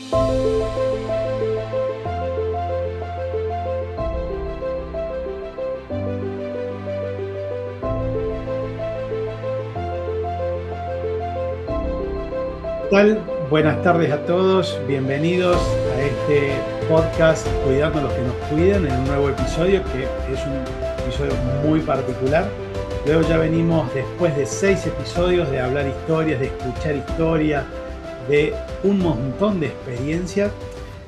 ¿Qué tal? Buenas tardes a todos, bienvenidos a este podcast Cuidando a los que nos cuidan, en un nuevo episodio que es un episodio muy particular. Luego ya venimos después de 6 episodios de hablar historias, de escuchar historias, de un montón de experiencias.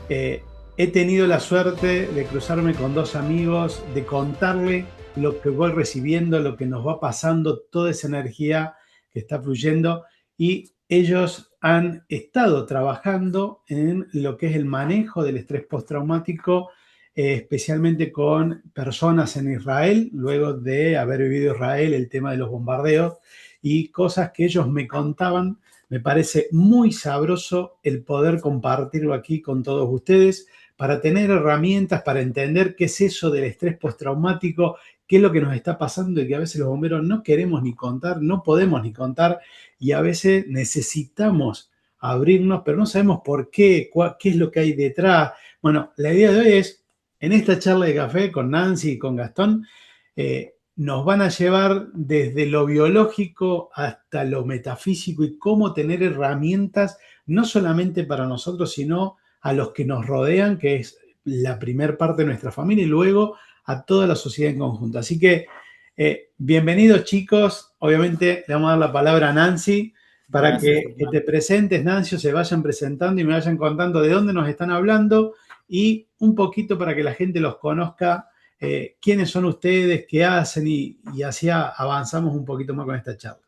He tenido la suerte de cruzarme con 2 amigos, de contarle lo que voy recibiendo, lo que nos va pasando, toda esa energía que está fluyendo, y ellos han estado trabajando en lo que es el manejo del estrés postraumático, especialmente con personas en Israel, luego de haber vivido Israel, el tema de los bombardeos y cosas que ellos me contaban. Me parece muy sabroso el poder compartirlo aquí con todos ustedes para tener herramientas, para entender qué es eso del estrés postraumático, qué es lo que nos está pasando y que a veces los bomberos no queremos ni contar, no podemos ni contar, y a veces necesitamos abrirnos, pero no sabemos por qué, qué es lo que hay detrás. Bueno, la idea de hoy es, en esta charla de café con Nancy y con Gastón, nos van a llevar desde lo biológico hasta lo metafísico y cómo tener herramientas, no solamente para nosotros, sino a los que nos rodean, que es la primer parte de nuestra familia, y luego a toda la sociedad en conjunto. Así que bienvenidos, chicos. Obviamente le vamos a dar la palabra a Nancy para que te presentes, Nancy, o se vayan presentando y me vayan contando de dónde nos están hablando y un poquito para que la gente los conozca, quiénes son ustedes, qué hacen y así avanzamos un poquito más con esta charla.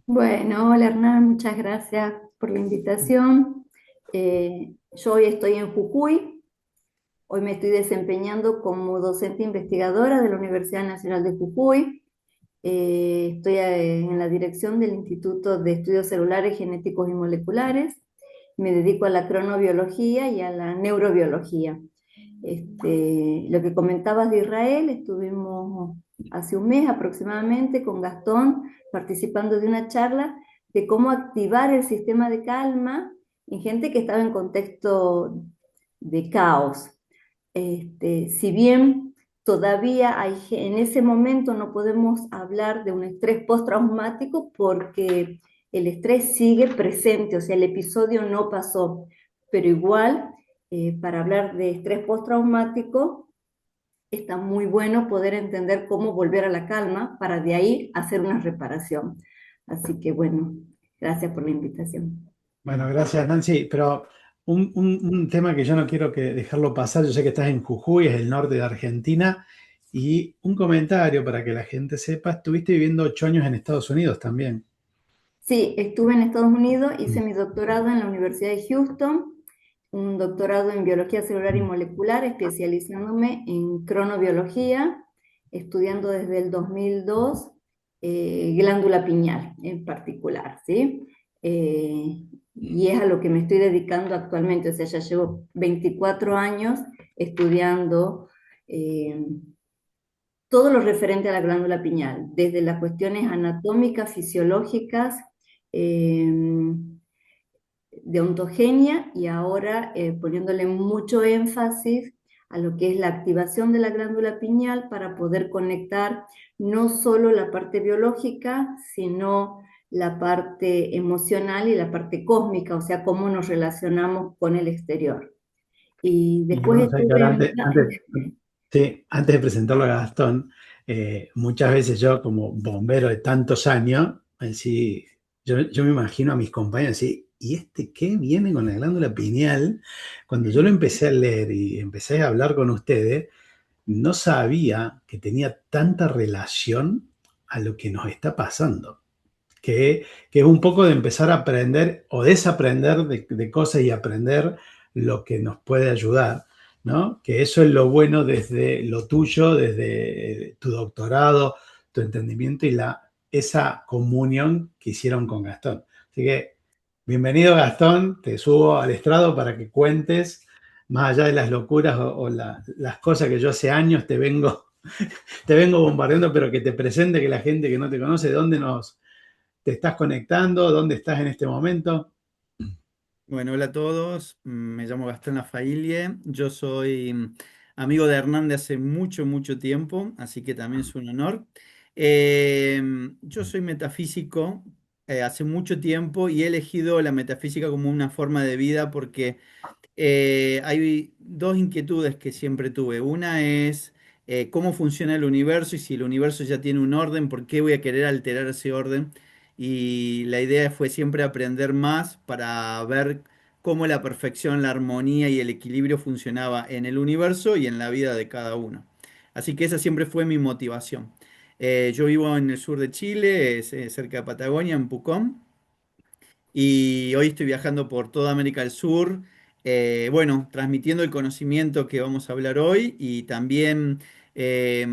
Bueno, hola Hernán, muchas gracias por la invitación. Yo hoy estoy en Jujuy, hoy me estoy desempeñando como docente investigadora de la Universidad Nacional de Jujuy. Estoy en la dirección del Instituto de Estudios Celulares, Genéticos y Moleculares. Me dedico a la cronobiología y a la neurobiología. Lo que comentabas de Israel, estuvimos hace un mes aproximadamente con Gastón participando de una charla de cómo activar el sistema de calma en gente que estaba en contexto de caos. Si bien todavía en ese momento no podemos hablar de un estrés postraumático porque el estrés sigue presente, o sea, el episodio no pasó, pero igual para hablar de estrés postraumático está muy bueno poder entender cómo volver a la calma para de ahí hacer una reparación. Así que bueno, gracias por la invitación. Bueno, gracias, Nancy, pero un tema que yo no quiero que dejarlo pasar. Yo sé que estás en Jujuy, es el norte de Argentina, y un comentario para que la gente sepa: estuviste viviendo 8 años en Estados Unidos también. Sí, estuve en Estados Unidos, hice mi doctorado en la Universidad de Houston, un doctorado en biología celular y molecular, especializándome en cronobiología, estudiando desde el 2002 glándula pineal en particular, ¿sí? Y es a lo que me estoy dedicando actualmente, o sea, ya llevo 24 años estudiando todo lo referente a la glándula pineal, desde las cuestiones anatómicas, fisiológicas, eh, de ontogenia y ahora poniéndole mucho énfasis a lo que es la activación de la glándula pineal para poder conectar no solo la parte biológica, sino la parte emocional y la parte cósmica, o sea, cómo nos relacionamos con el exterior. Y Y después vamos a ver, estuve sí, antes de presentarlo a Gastón, muchas veces yo, como bombero de tantos años, así, yo me imagino a mis compañeros así: ¿y este qué viene con la glándula pineal? Cuando yo lo empecé a leer y empecé a hablar con ustedes, no sabía que tenía tanta relación a lo que nos está pasando, que es un poco de empezar a aprender o desaprender de cosas y aprender lo que nos puede ayudar, ¿no? Que eso es lo bueno desde lo tuyo, desde tu doctorado, tu entendimiento y esa comunión que hicieron con Gastón. Así que, bienvenido, Gastón. Te subo al estrado para que cuentes, más allá de las locuras o las cosas que yo hace años te vengo bombardeando, pero que te presente, que la gente que no te conoce, de dónde te estás conectando, dónde estás en este momento. Bueno, hola a todos. Me llamo Gastón Lafailie. Yo soy amigo de Hernán de hace mucho, mucho tiempo, así que también es un honor. Yo soy metafísico hace mucho tiempo y he elegido la metafísica como una forma de vida porque hay dos inquietudes que siempre tuve. Una es cómo funciona el universo y si el universo ya tiene un orden, ¿por qué voy a querer alterar ese orden? Y la idea fue siempre aprender más para ver cómo la perfección, la armonía y el equilibrio funcionaba en el universo y en la vida de cada uno. Así que esa siempre fue mi motivación. Yo vivo en el sur de Chile, cerca de Patagonia, en Pucón. Y hoy estoy viajando por toda América del Sur, bueno, transmitiendo el conocimiento que vamos a hablar hoy y también eh,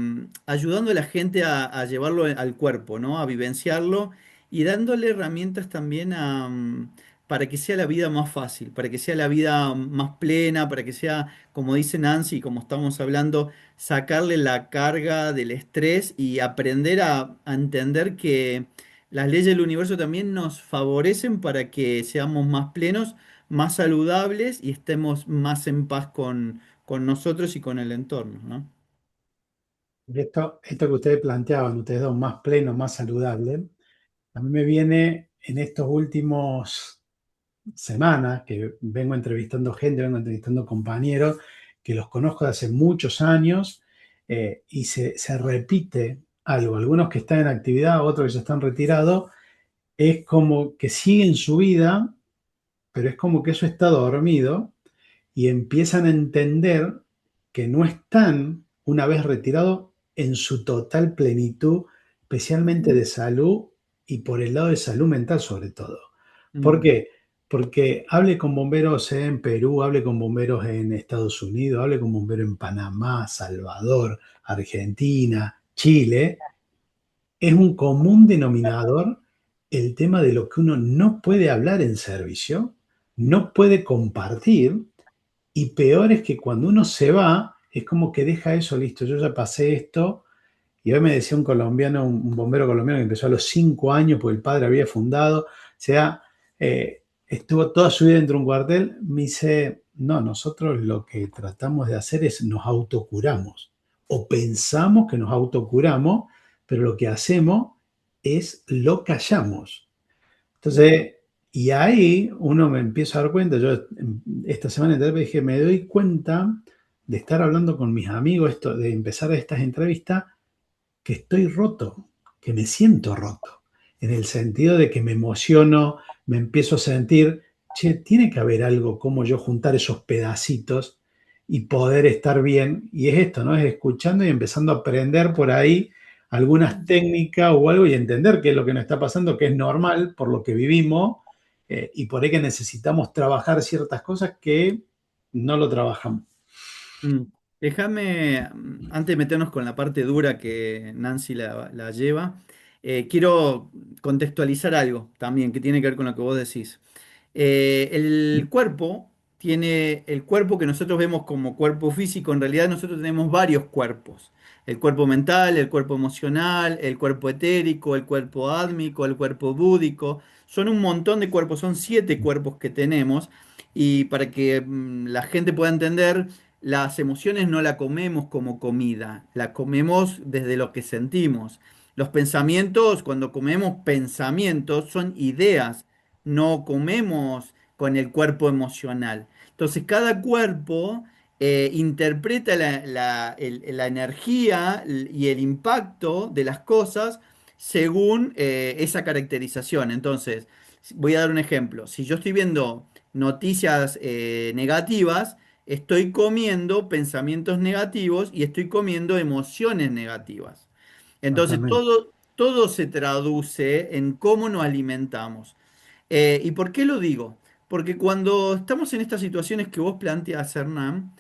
ayudando a la gente a llevarlo al cuerpo, ¿no? A vivenciarlo y dándole herramientas también para que sea la vida más fácil, para que sea la vida más plena, para que sea, como dice Nancy, como estamos hablando, sacarle la carga del estrés y aprender a entender que las leyes del universo también nos favorecen para que seamos más plenos, más saludables y estemos más en paz con nosotros y con el entorno, ¿no? Esto que ustedes planteaban, ustedes dos, más pleno, más saludable, a mí me viene en estos últimos semanas que vengo entrevistando gente, vengo entrevistando compañeros que los conozco de hace muchos años y se repite algo. Algunos que están en actividad, otros que ya están retirados, es como que siguen su vida, pero es como que eso está dormido y empiezan a entender que no están, una vez retirados, en su total plenitud, especialmente de salud y por el lado de salud mental sobre todo. ¿Por Mm, qué? Porque hable con bomberos en Perú, hable con bomberos en Estados Unidos, hable con bomberos en Panamá, Salvador, Argentina, Chile, es un común denominador el tema de lo que uno no puede hablar en servicio, no puede compartir y peor es que cuando uno se va, es como que deja eso listo. Yo ya pasé esto, y hoy me decía un colombiano, un bombero colombiano que empezó a los 5 años, porque el padre había fundado, o sea, estuvo toda su vida dentro de un cuartel. Me dice, no, nosotros lo que tratamos de hacer es nos autocuramos, o pensamos que nos autocuramos, pero lo que hacemos es lo callamos. Entonces, y ahí uno me empieza a dar cuenta, yo esta semana en terapia dije, me doy cuenta de estar hablando con mis amigos, esto, de empezar estas entrevistas, que estoy roto, que me siento roto, en el sentido de que me emociono, me empiezo a sentir, che, tiene que haber algo como yo juntar esos pedacitos y poder estar bien. Y es esto, ¿no? Es escuchando y empezando a aprender por ahí algunas técnicas o algo y entender qué es lo que nos está pasando, que es normal por lo que vivimos y por ahí que necesitamos trabajar ciertas cosas que no lo trabajamos. mm. Déjame, antes de meternos con la parte dura que Nancy la lleva, quiero contextualizar algo también que tiene que ver con lo que vos decís. El cuerpo tiene el cuerpo que nosotros vemos como cuerpo físico, en realidad nosotros tenemos varios cuerpos. El cuerpo mental, el cuerpo emocional, el cuerpo etérico, el cuerpo ádmico, el cuerpo búdico. Son un montón de cuerpos, son 7 cuerpos que tenemos. Y para que la gente pueda entender, las emociones no la comemos como comida, la comemos desde lo que sentimos. Los pensamientos, cuando comemos pensamientos, son ideas, no comemos con el cuerpo emocional. Entonces, cada cuerpo interpreta la energía y el impacto de las cosas según esa caracterización. Entonces, voy a dar un ejemplo. Si yo estoy viendo noticias negativas, estoy comiendo pensamientos negativos y estoy comiendo emociones negativas. Entonces, Exactamente. todo se traduce en cómo nos alimentamos. ¿Y por qué lo digo? Porque cuando estamos en estas situaciones que vos planteas, Hernán,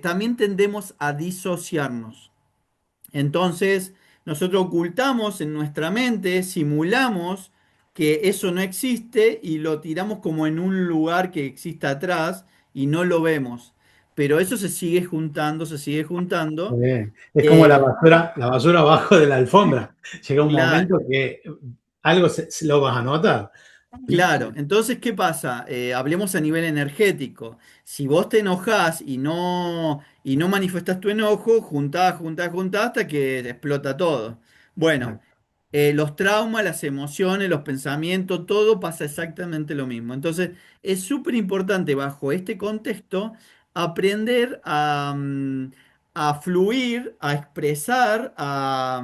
también tendemos a disociarnos. Entonces, nosotros ocultamos en nuestra mente, simulamos que eso no existe y lo tiramos como en un lugar que existe atrás y no lo vemos. Pero eso se sigue juntando, se sigue juntando. Es como Eh, la basura abajo de la alfombra. Llega un claro, momento que algo lo vas a notar. Claro, entonces, ¿qué pasa? Hablemos a nivel energético. Si vos te enojás y no manifestás tu enojo, juntás, juntás, juntás hasta que explota todo. Bueno, los traumas, las emociones, los pensamientos, todo pasa exactamente lo mismo. Entonces, es súper importante bajo este contexto aprender a fluir, a expresar, a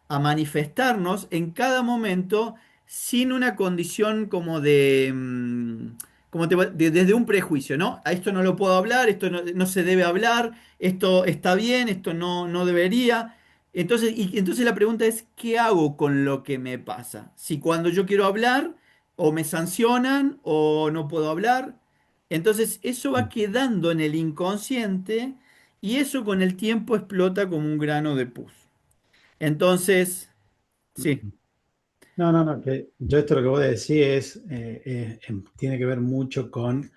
manifestarnos en cada momento sin una condición como desde un prejuicio, ¿no? A esto no lo puedo hablar, esto no se debe hablar, esto está bien, esto no debería. Entonces la pregunta es, ¿qué hago con lo que me pasa? Si cuando yo quiero hablar, o me sancionan, o no puedo hablar. Entonces eso va quedando en el inconsciente y eso con el tiempo explota como un grano de pus. Entonces, sí. No, no, no, que yo esto lo que voy a decir es, tiene que ver mucho con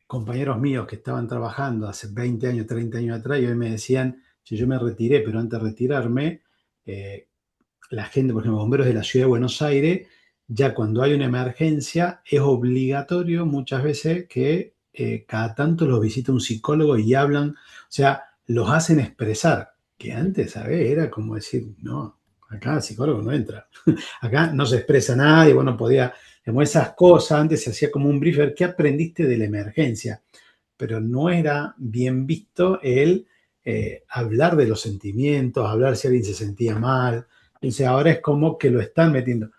compañeros míos que estaban trabajando hace 20 años, 30 años atrás y hoy me decían, si yo me retiré, pero antes de retirarme, eh, la gente, por ejemplo, bomberos de la ciudad de Buenos Aires, ya cuando hay una emergencia, es obligatorio muchas veces que cada tanto los visita un psicólogo y hablan, o sea, los hacen expresar, que antes, ¿sabes? Era como decir, no, acá el psicólogo no entra, acá no se expresa nadie, bueno, podía, como esas cosas, antes se hacía como un briefer, ¿qué aprendiste de la emergencia? Pero no era bien visto el hablar de los sentimientos, hablar si alguien se sentía mal. Entonces ahora es como que lo están metiendo.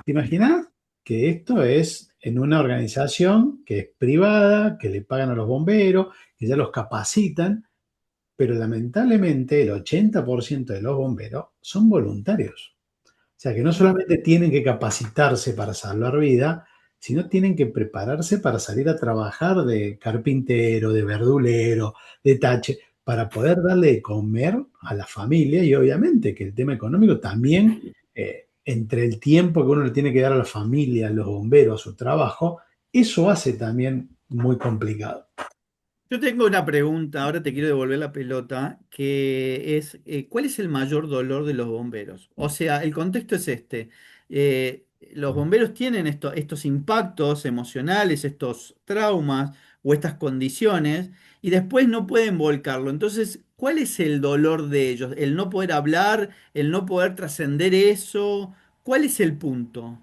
¿Te imaginas que esto es en una organización que es privada, que le pagan a los bomberos, que ya los capacitan, pero lamentablemente el 80% de los bomberos son voluntarios? O sea que no solamente tienen que capacitarse para salvar vida, sino tienen que prepararse para salir a trabajar de carpintero, de verdulero, de tache, para poder darle de comer a la familia y obviamente que el tema económico también, entre el tiempo que uno le tiene que dar a la familia, a los bomberos, a su trabajo, eso hace también muy complicado. Yo tengo una pregunta, ahora te quiero devolver la pelota, que es, ¿cuál es el mayor dolor de los bomberos? O sea, el contexto es este. Los bomberos tienen estos impactos emocionales, estos traumas o estas condiciones, y después no pueden volcarlo. Entonces, ¿cuál es el dolor de ellos? ¿El no poder hablar, el no poder trascender eso? ¿Cuál es el punto?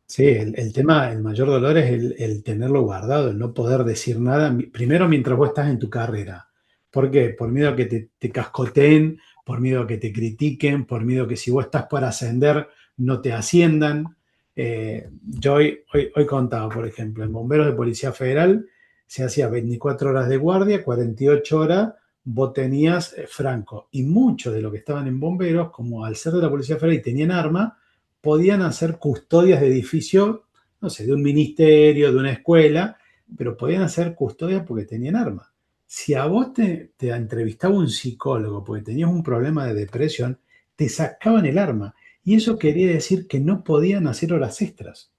Sí, el tema, el mayor dolor es el tenerlo guardado, el no poder decir nada, primero mientras vos estás en tu carrera. ¿Por qué? Por miedo a que te cascoteen, por miedo a que te critiquen, por miedo a que si vos estás para ascender, no te asciendan. Yo hoy contaba, por ejemplo, en Bomberos de Policía Federal se hacía 24 horas de guardia, 48 horas vos tenías franco. Y muchos de los que estaban en bomberos, como al ser de la Policía Federal y tenían arma, podían hacer custodias de edificio, no sé, de un ministerio, de una escuela, pero podían hacer custodias porque tenían armas. Si a vos te entrevistaba un psicólogo porque tenías un problema de depresión, te sacaban el arma. Y eso quería decir que no podían hacer horas extras.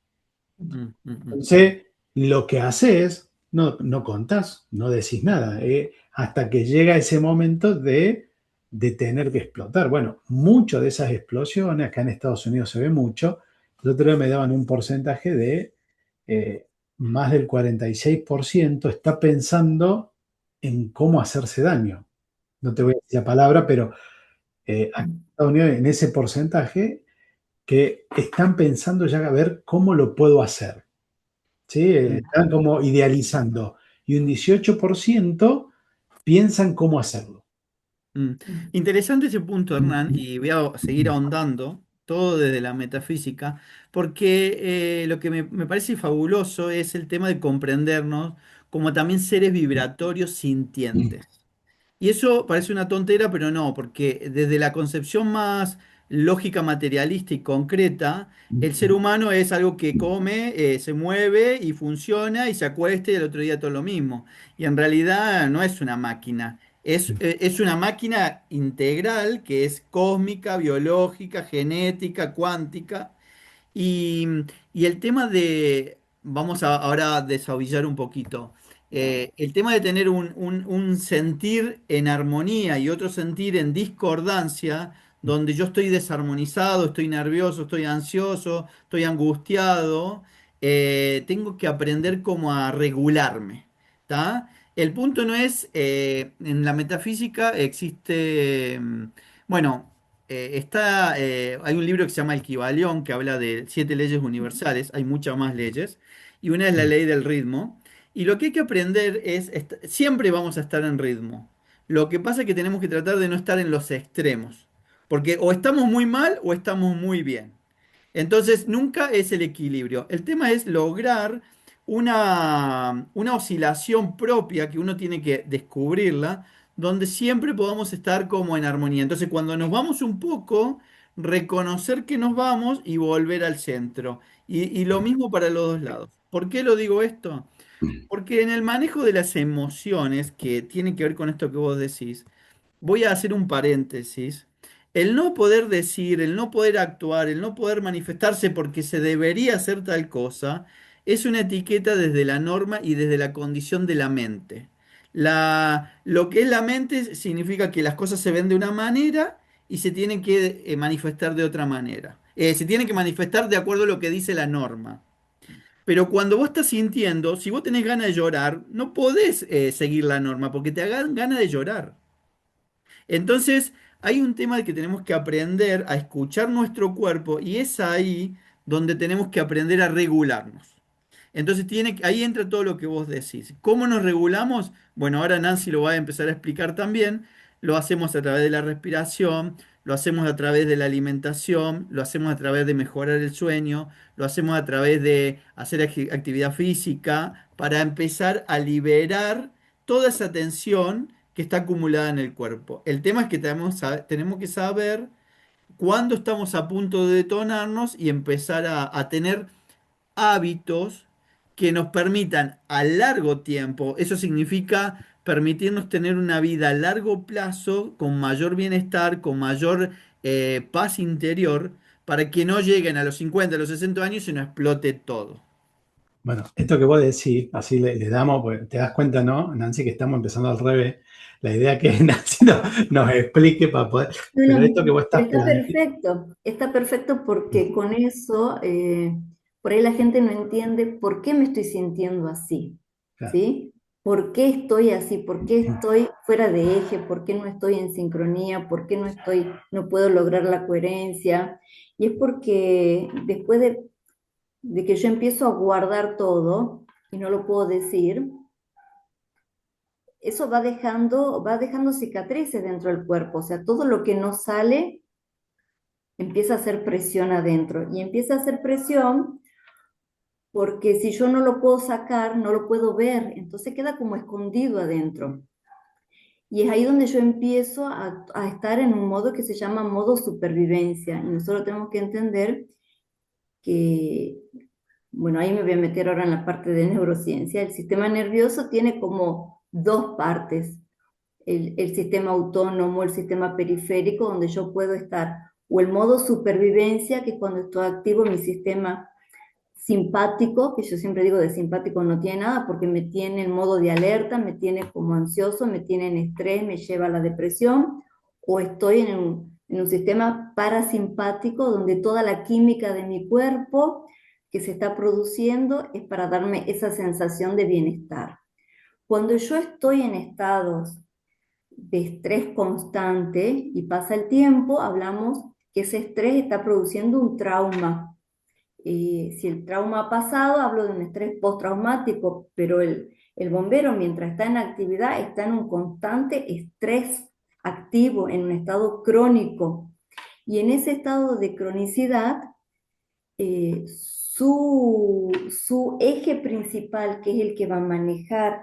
Mm, mm, mm. Entonces, lo que haces, no contás, no decís nada, hasta que llega ese momento de tener que explotar. Bueno, muchas de esas explosiones, acá en Estados Unidos se ve mucho, el otro día me daban un porcentaje de eh, más del 46% está pensando en cómo hacerse daño. No te voy a decir la palabra, pero acá en Estados Unidos, en ese porcentaje, que están pensando ya a ver cómo lo puedo hacer. ¿Sí? Están como idealizando. Y un 18% piensan cómo hacerlo. Mm. Interesante ese punto, Hernán, y voy a seguir ahondando, todo desde la metafísica, porque lo que me parece fabuloso es el tema de comprendernos como también seres vibratorios sintientes. Y eso parece una tontera, pero no, porque desde la concepción más lógica, materialista y concreta, el ser humano es algo que come, se mueve y funciona y se acuesta y el otro día todo lo mismo. Y en realidad no es una máquina, es una máquina integral que es cósmica, biológica, genética, cuántica. Y, y el tema de, vamos a ahora a desahovillar un poquito, el tema de tener un sentir en armonía y otro sentir en discordancia, donde yo estoy desarmonizado, estoy nervioso, estoy ansioso, estoy angustiado, tengo que aprender como a regularme, ¿tá? El punto no es, en la metafísica existe, bueno, hay un libro que se llama El Kybalión, que habla de 7 leyes universales, hay muchas más leyes, y una es la ley del ritmo, y lo que hay que aprender es, siempre vamos a estar en ritmo. Lo que pasa es que tenemos que tratar de no estar en los extremos, porque o estamos muy mal o estamos muy bien. Entonces, nunca es el equilibrio. El tema es lograr una oscilación propia que uno tiene que descubrirla, donde siempre podamos estar como en armonía. Entonces, cuando nos vamos un poco, reconocer que nos vamos y volver al centro. Y lo mismo para los dos lados. ¿Por qué lo digo esto? Porque en el manejo de las emociones, que tiene que ver con esto que vos decís, voy a hacer un paréntesis. El no poder decir, el no poder actuar, el no poder manifestarse porque se debería hacer tal cosa, es una etiqueta desde la norma y desde la condición de la mente. Lo que es la mente significa que las cosas se ven de una manera y se tienen que manifestar de otra manera. Se tienen que manifestar de acuerdo a lo que dice la norma. Pero cuando vos estás sintiendo, si vos tenés ganas de llorar, no podés seguir la norma porque te hagan ganas de llorar. Entonces, hay un tema de que tenemos que aprender a escuchar nuestro cuerpo y es ahí donde tenemos que aprender a regularnos. Entonces ahí entra todo lo que vos decís. ¿Cómo nos regulamos? Bueno, ahora Nancy lo va a empezar a explicar también. Lo hacemos a través de la respiración, lo hacemos a través de la alimentación, lo hacemos a través de mejorar el sueño, lo hacemos a través de hacer actividad física para empezar a liberar toda esa tensión que está acumulada en el cuerpo. El tema es que tenemos que saber cuándo estamos a punto de detonarnos y empezar a tener hábitos que nos permitan a largo tiempo, eso significa permitirnos tener una vida a largo plazo con mayor bienestar, con mayor paz interior, para que no lleguen a los 50, a los 60 años y no explote todo. Bueno, esto que vos decís, así le damos, pues te das cuenta, ¿no, Nancy, que estamos empezando al revés? La idea que Nancy nos explique para poder. No, Pero no, esto que vos estás planteando. está perfecto porque con eso, por ahí la gente no entiende por qué me estoy sintiendo así, Claro. ¿sí? ¿Por qué estoy así? ¿Por qué estoy fuera de eje? ¿Por qué no estoy en sincronía? ¿Por qué no puedo lograr la coherencia? Y es porque después de que yo empiezo a guardar todo y no lo puedo decir, eso va dejando cicatrices dentro del cuerpo, o sea, todo lo que no sale empieza a hacer presión adentro y empieza a hacer presión porque si yo no lo puedo sacar, no lo puedo ver, entonces queda como escondido adentro. Y es ahí donde yo empiezo a estar en un modo que se llama modo supervivencia. Y nosotros tenemos que entender que, bueno, ahí me voy a meter ahora en la parte de neurociencia. El sistema nervioso tiene como dos partes. El sistema autónomo, el sistema periférico, donde yo puedo estar, o el modo supervivencia, que es cuando estoy activo mi sistema simpático, que yo siempre digo de simpático no tiene nada, porque me tiene en modo de alerta, me tiene como ansioso, me tiene en estrés, me lleva a la depresión, o estoy en un sistema parasimpático, donde toda la química de mi cuerpo que se está produciendo es para darme esa sensación de bienestar. Cuando yo estoy en estados de estrés constante y pasa el tiempo, hablamos que ese estrés está produciendo un trauma. Si el trauma ha pasado, hablo de un estrés postraumático, pero el bombero mientras está en actividad está en un constante estrés activo, en un estado crónico. Y en ese estado de cronicidad, su eje principal, que es el que va a manejar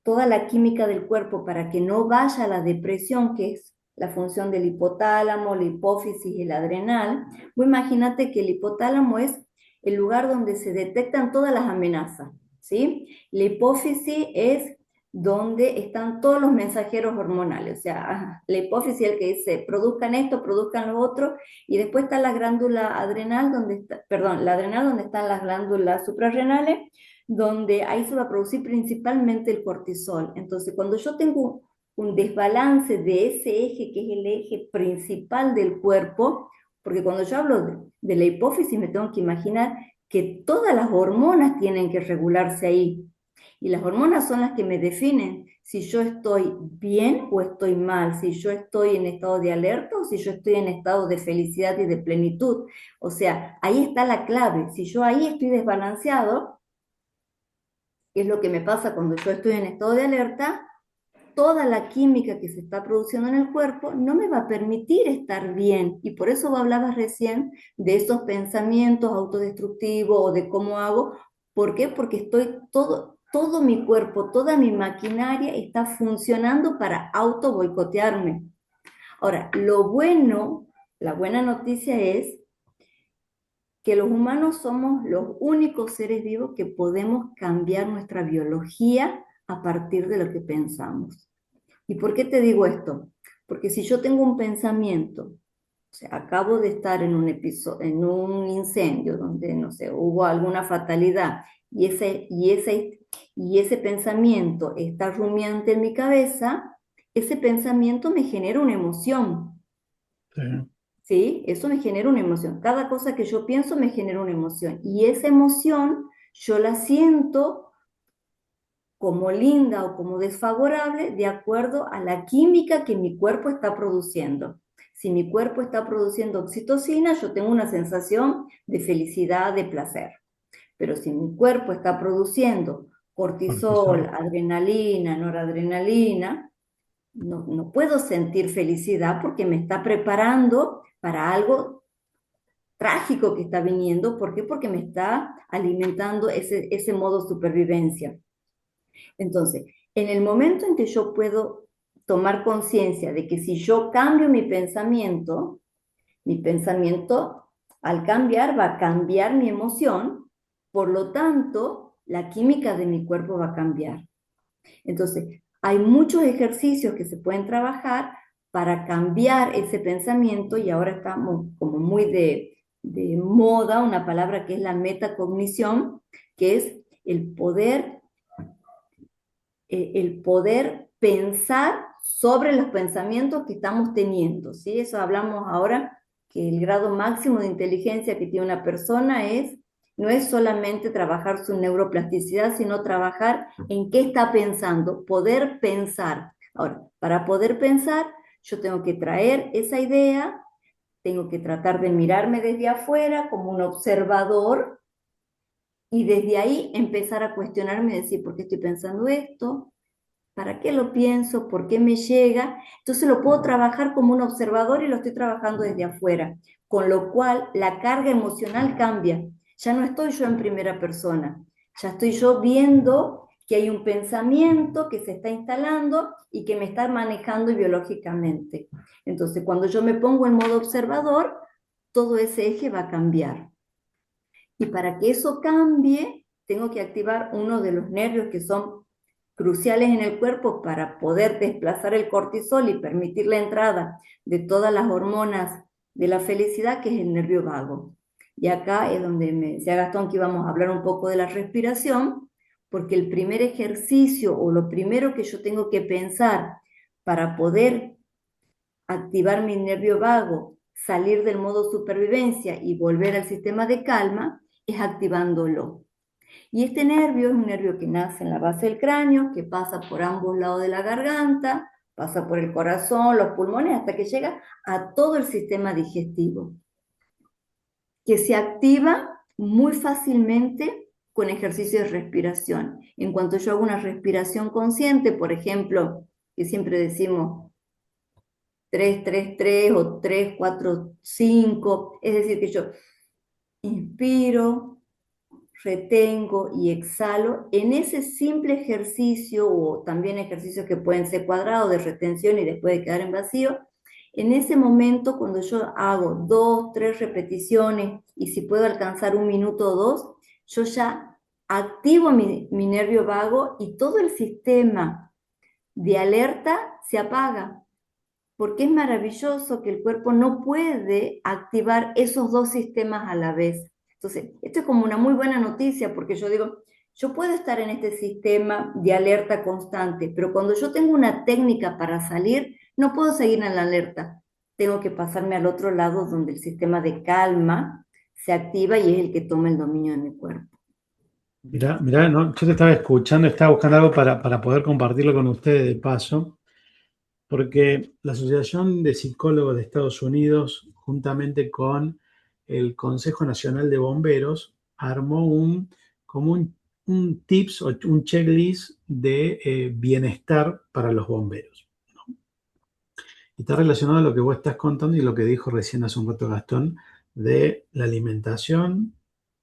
toda la química del cuerpo para que no vaya a la depresión, que es la función del hipotálamo, la hipófisis y el adrenal. Vos imagínate que el hipotálamo es el lugar donde se detectan todas las amenazas, ¿sí? La hipófisis es donde están todos los mensajeros hormonales, o sea, la hipófisis es el que dice, produzcan esto, produzcan lo otro, y después está la glándula adrenal, la adrenal donde están las glándulas suprarrenales, donde ahí se va a producir principalmente el cortisol. Entonces, cuando yo tengo un desbalance de ese eje, que es el eje principal del cuerpo, porque cuando yo hablo de la hipófisis me tengo que imaginar que todas las hormonas tienen que regularse ahí. Y las hormonas son las que me definen si yo estoy bien o estoy mal, si yo estoy en estado de alerta o si yo estoy en estado de felicidad y de plenitud. O sea, ahí está la clave. Si yo ahí estoy desbalanceado, que es lo que me pasa cuando yo estoy en estado de alerta, toda la química que se está produciendo en el cuerpo no me va a permitir estar bien. Y por eso vos hablabas recién de esos pensamientos autodestructivos o de cómo hago. ¿Por qué? Porque estoy todo mi cuerpo, toda mi maquinaria está funcionando para auto boicotearme. Ahora, la buena noticia es que los humanos somos los únicos seres vivos que podemos cambiar nuestra biología a partir de lo que pensamos. ¿Y por qué te digo esto? Porque si yo tengo un pensamiento, o sea, acabo de estar en un episodio, en un incendio donde, no sé, hubo alguna fatalidad y ese pensamiento está rumiante en mi cabeza, ese pensamiento me genera una emoción. Sí. ¿Sí? Eso me genera una emoción. Cada cosa que yo pienso me genera una emoción. Y esa emoción yo la siento como linda o como desfavorable de acuerdo a la química que mi cuerpo está produciendo. Si mi cuerpo está produciendo oxitocina, yo tengo una sensación de felicidad, de placer. Pero si mi cuerpo está produciendo cortisol, Cortisol. adrenalina, noradrenalina, no puedo sentir felicidad porque me está preparando para algo trágico que está viniendo. ¿Por qué? Porque me está alimentando ese modo supervivencia. Entonces, en el momento en que yo puedo tomar conciencia de que si yo cambio mi pensamiento al cambiar va a cambiar mi emoción, por lo tanto, la química de mi cuerpo va a cambiar. Entonces, hay muchos ejercicios que se pueden trabajar para cambiar ese pensamiento y ahora estamos como muy de moda una palabra que es la metacognición, que es el poder pensar sobre los pensamientos que estamos teniendo, ¿sí? Eso hablamos ahora, que el grado máximo de inteligencia que tiene una persona no es solamente trabajar su neuroplasticidad, sino trabajar en qué está pensando, poder pensar. Ahora, para poder pensar, yo tengo que traer esa idea, tengo que tratar de mirarme desde afuera como un observador y desde ahí empezar a cuestionarme y decir, ¿por qué estoy pensando esto? ¿Para qué lo pienso? ¿Por qué me llega? Entonces lo puedo trabajar como un observador y lo estoy trabajando desde afuera, con lo cual la carga emocional cambia. Ya no estoy yo en primera persona, ya estoy yo viendo que hay un pensamiento que se está instalando y que me está manejando biológicamente. Entonces, cuando yo me pongo en modo observador, todo ese eje va a cambiar. Y para que eso cambie, tengo que activar uno de los nervios que son cruciales en el cuerpo para poder desplazar el cortisol y permitir la entrada de todas las hormonas de la felicidad, que es el nervio vago. Y acá es donde me decía Gastón que íbamos a hablar un poco de la respiración, porque el primer ejercicio o lo primero que yo tengo que pensar para poder activar mi nervio vago, salir del modo supervivencia y volver al sistema de calma, es activándolo. Y este nervio es un nervio que nace en la base del cráneo, que pasa por ambos lados de la garganta, pasa por el corazón, los pulmones, hasta que llega a todo el sistema digestivo, que se activa muy fácilmente con ejercicio de respiración. En cuanto yo hago una respiración consciente, por ejemplo, que siempre decimos 3-3-3 o 3-4-5, es decir, que yo inspiro, retengo y exhalo, en ese simple ejercicio, o también ejercicios que pueden ser cuadrados de retención y después de quedar en vacío, en ese momento cuando yo hago 2-3 repeticiones y si puedo alcanzar 1 minuto o 2, yo ya activo mi nervio vago y todo el sistema de alerta se apaga. Porque es maravilloso que el cuerpo no puede activar esos dos sistemas a la vez. Entonces, esto es como una muy buena noticia porque yo digo, yo puedo estar en este sistema de alerta constante, pero cuando yo tengo una técnica para salir, no puedo seguir en la alerta. Tengo que pasarme al otro lado donde el sistema de calma se activa y es el que toma el dominio de mi cuerpo. Mirá, mirá, ¿no? Yo te estaba escuchando, estaba buscando algo para poder compartirlo con ustedes de paso, porque la Asociación de Psicólogos de Estados Unidos, juntamente con el Consejo Nacional de Bomberos, armó como un tips o un checklist de bienestar para los bomberos. Y está relacionado a lo que vos estás contando y lo que dijo recién hace un rato Gastón de la alimentación,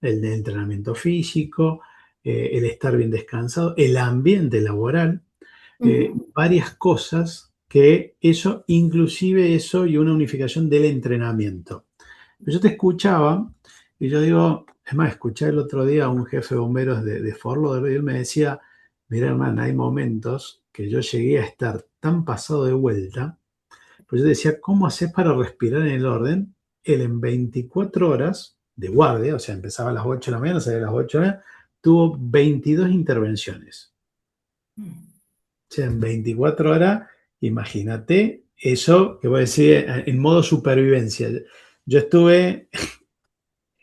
el de entrenamiento físico, el estar bien descansado, el ambiente laboral, Ujú. varias cosas que eso, inclusive eso y una unificación del entrenamiento. Yo te escuchaba y yo digo, es más, escuché el otro día a un jefe de bomberos de Fort Lauderdale y él me decía, mira hermano, hay momentos que yo llegué a estar tan pasado de vuelta, pues yo decía, ¿cómo haces para respirar en el orden? Él en 24 horas de guardia, o sea, empezaba a las 8 de la mañana, salía a las 8 de la mañana, tuvo 22 intervenciones. O sea, en 24 horas, imagínate eso que voy a decir en modo supervivencia. Yo estuve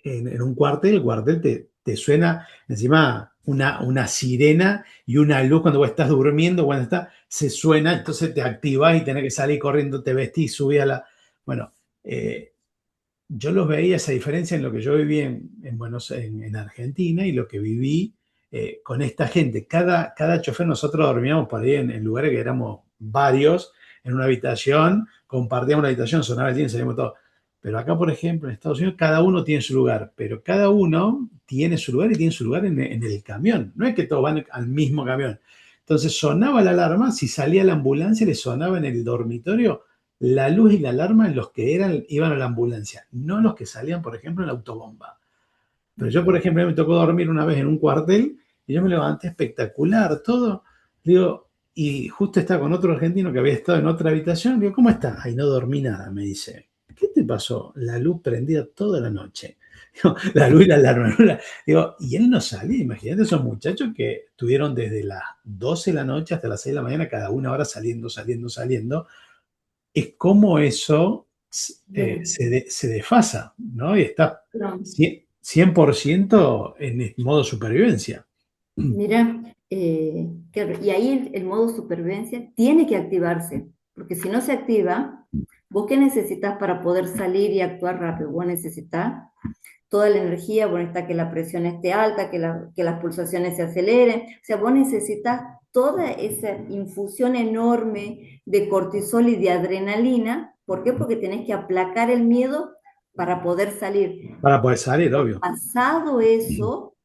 en un cuartel, el cuartel te suena encima una sirena y una luz cuando vos estás durmiendo, cuando estás, se suena, entonces te activas y tenés que salir corriendo, te vestís, subís a la... Bueno, eh, yo los veía esa diferencia en lo que yo viví en Argentina y lo que viví con esta gente. Cada chofer, nosotros dormíamos por ahí en lugares que éramos varios, en una habitación, compartíamos una habitación, sonaba el día y salíamos todos. Pero acá, por ejemplo, en Estados Unidos, cada uno tiene su lugar, pero cada uno tiene su lugar y tiene su lugar en el camión. No es que todos van al mismo camión. Entonces sonaba la alarma, si salía la ambulancia, le sonaba en el dormitorio la luz y la alarma en los que iban a la ambulancia, no los que salían, por ejemplo, en la autobomba. Pero yo, por ejemplo, me tocó dormir una vez en un cuartel y yo me levanté espectacular, todo. Digo, y justo estaba con otro argentino que había estado en otra habitación. Digo, ¿cómo está? Ay, no dormí nada, me dice. ¿Qué te pasó? La luz prendida toda la noche. Digo, la luz y la alarma. Digo, y él no salía. Imagínate esos muchachos que estuvieron desde las 12 de la noche hasta las 6 de la mañana, cada una hora saliendo, saliendo, saliendo, es como eso Bueno, se desfasa, ¿no? Y está pero 100% en modo supervivencia. mira, claro, y ahí el modo supervivencia tiene que activarse, porque si no se activa, ¿vos qué necesitas para poder salir y actuar rápido? Vos necesitas toda la energía, vos necesitas que la presión esté alta, que las pulsaciones se aceleren, o sea, vos necesitas toda esa infusión enorme de cortisol y de adrenalina. ¿Por qué? Porque tenés que aplacar el miedo para poder salir. Para poder salir, obvio. Pasado eso,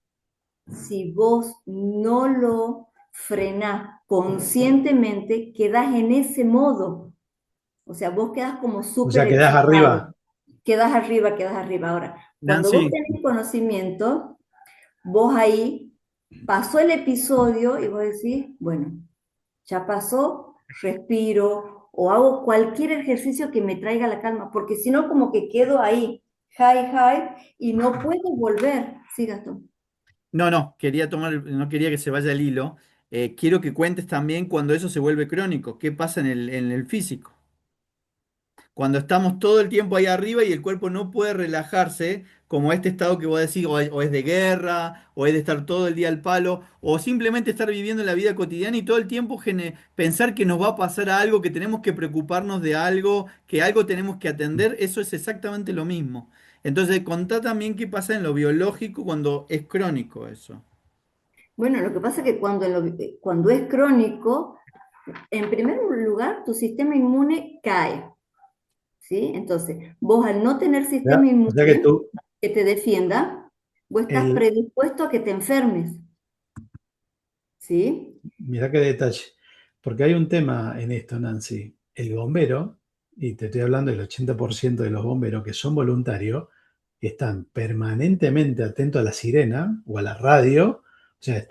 si vos no lo frenás conscientemente, quedás en ese modo. O sea, vos quedás como O sea, súper quedás excitado. arriba. Quedás arriba, quedás arriba. Ahora, cuando vos Nancy, tenés conocimiento, vos ahí pasó el episodio y vos decís, bueno, ya pasó, respiro o hago cualquier ejercicio que me traiga la calma, porque si no, como que quedo ahí, high, y no puedo volver. Sí, Gastón. no, quería tomar, no quería que se vaya el hilo. Quiero que cuentes también cuando eso se vuelve crónico, qué pasa en el físico. Cuando estamos todo el tiempo ahí arriba y el cuerpo no puede relajarse, como este estado que vos decís, o es de guerra, o es de estar todo el día al palo, o simplemente estar viviendo la vida cotidiana y todo el tiempo pensar que nos va a pasar algo, que tenemos que preocuparnos de algo, que algo tenemos que atender, eso es exactamente lo mismo. Entonces, contá también qué pasa en lo biológico cuando es crónico eso. Bueno, lo que pasa es que cuando es crónico, en primer lugar, tu sistema inmune cae, ¿sí? Entonces, vos al no tener sistema O sea que inmune tú, que te defienda, vos estás el, predispuesto a que te enfermes, ¿sí? mirá qué detalle. Porque hay un tema en esto, Nancy. El bombero, y te estoy hablando del 80% de los bomberos que son voluntarios, están permanentemente atentos a la sirena o a la radio, o sea,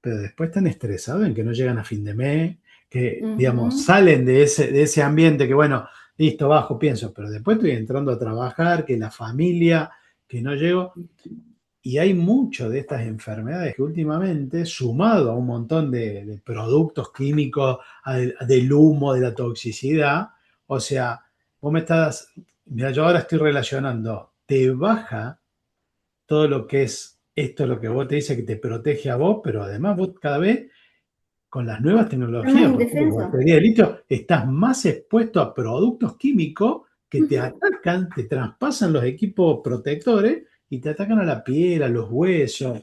pero después están estresados en que no llegan a fin de mes, que, digamos, Ujú. salen de ese ambiente que, bueno, listo, bajo, pienso, pero después estoy entrando a trabajar, que la familia, que no llego. Y hay mucho de estas enfermedades que últimamente, sumado a un montón de productos químicos, del humo, de la toxicidad, o sea, vos me estás, mira, yo ahora estoy relacionando te baja todo lo que es esto, lo que vos te dice que te protege a vos, pero además vos cada vez con las nuevas Está más tecnologías, por ejemplo, con indefenso. batería de litio, estás más expuesto a productos químicos que te atacan, te traspasan los equipos protectores y te atacan a la piel, a los huesos.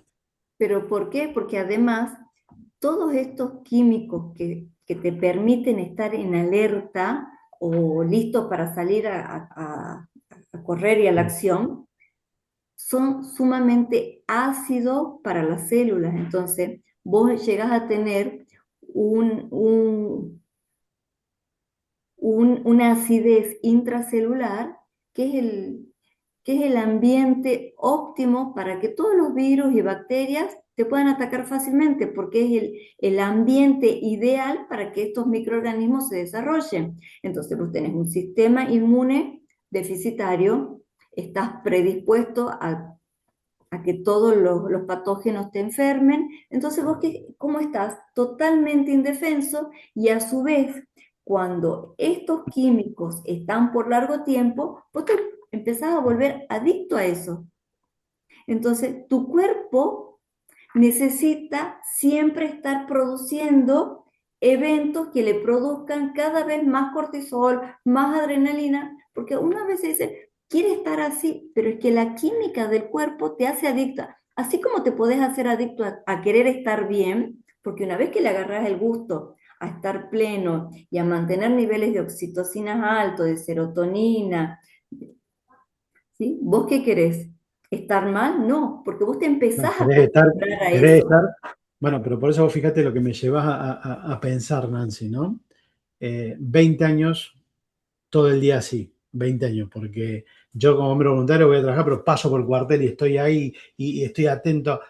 ¿Pero por qué? Porque además todos estos químicos que te permiten estar en alerta o listos para salir a correr y a la acción, son sumamente ácidos para las células. Entonces, vos llegás a tener un, un- una acidez intracelular que que es el ambiente óptimo para que todos los virus y bacterias te puedan atacar fácilmente, porque es el ambiente ideal para que estos microorganismos se desarrollen. Entonces, vos tenés un sistema inmune deficitario, estás predispuesto a que todos los patógenos te enfermen. Entonces, vos, ¿cómo estás? Totalmente indefenso y a su vez, cuando estos químicos están por largo tiempo, vos te empezás a volver adicto a eso. Entonces, tu cuerpo necesita siempre estar produciendo eventos que le produzcan cada vez más cortisol, más adrenalina, porque una vez se dice, quiere estar así, pero es que la química del cuerpo te hace adicta. Así como te podés hacer adicto a querer estar bien, porque una vez que le agarras el gusto a estar pleno y a mantener niveles de oxitocinas altos, de serotonina, ¿sí? ¿Vos qué querés? ¿Estar mal? No, porque vos te No, empezás a acostumbrar a querés eso. estar, bueno, pero por eso vos fíjate lo que me llevas a pensar, Nancy, ¿no? 20 años, todo el día así, 20 años, porque yo como hombre voluntario voy a trabajar, pero paso por el cuartel y estoy ahí y estoy atento.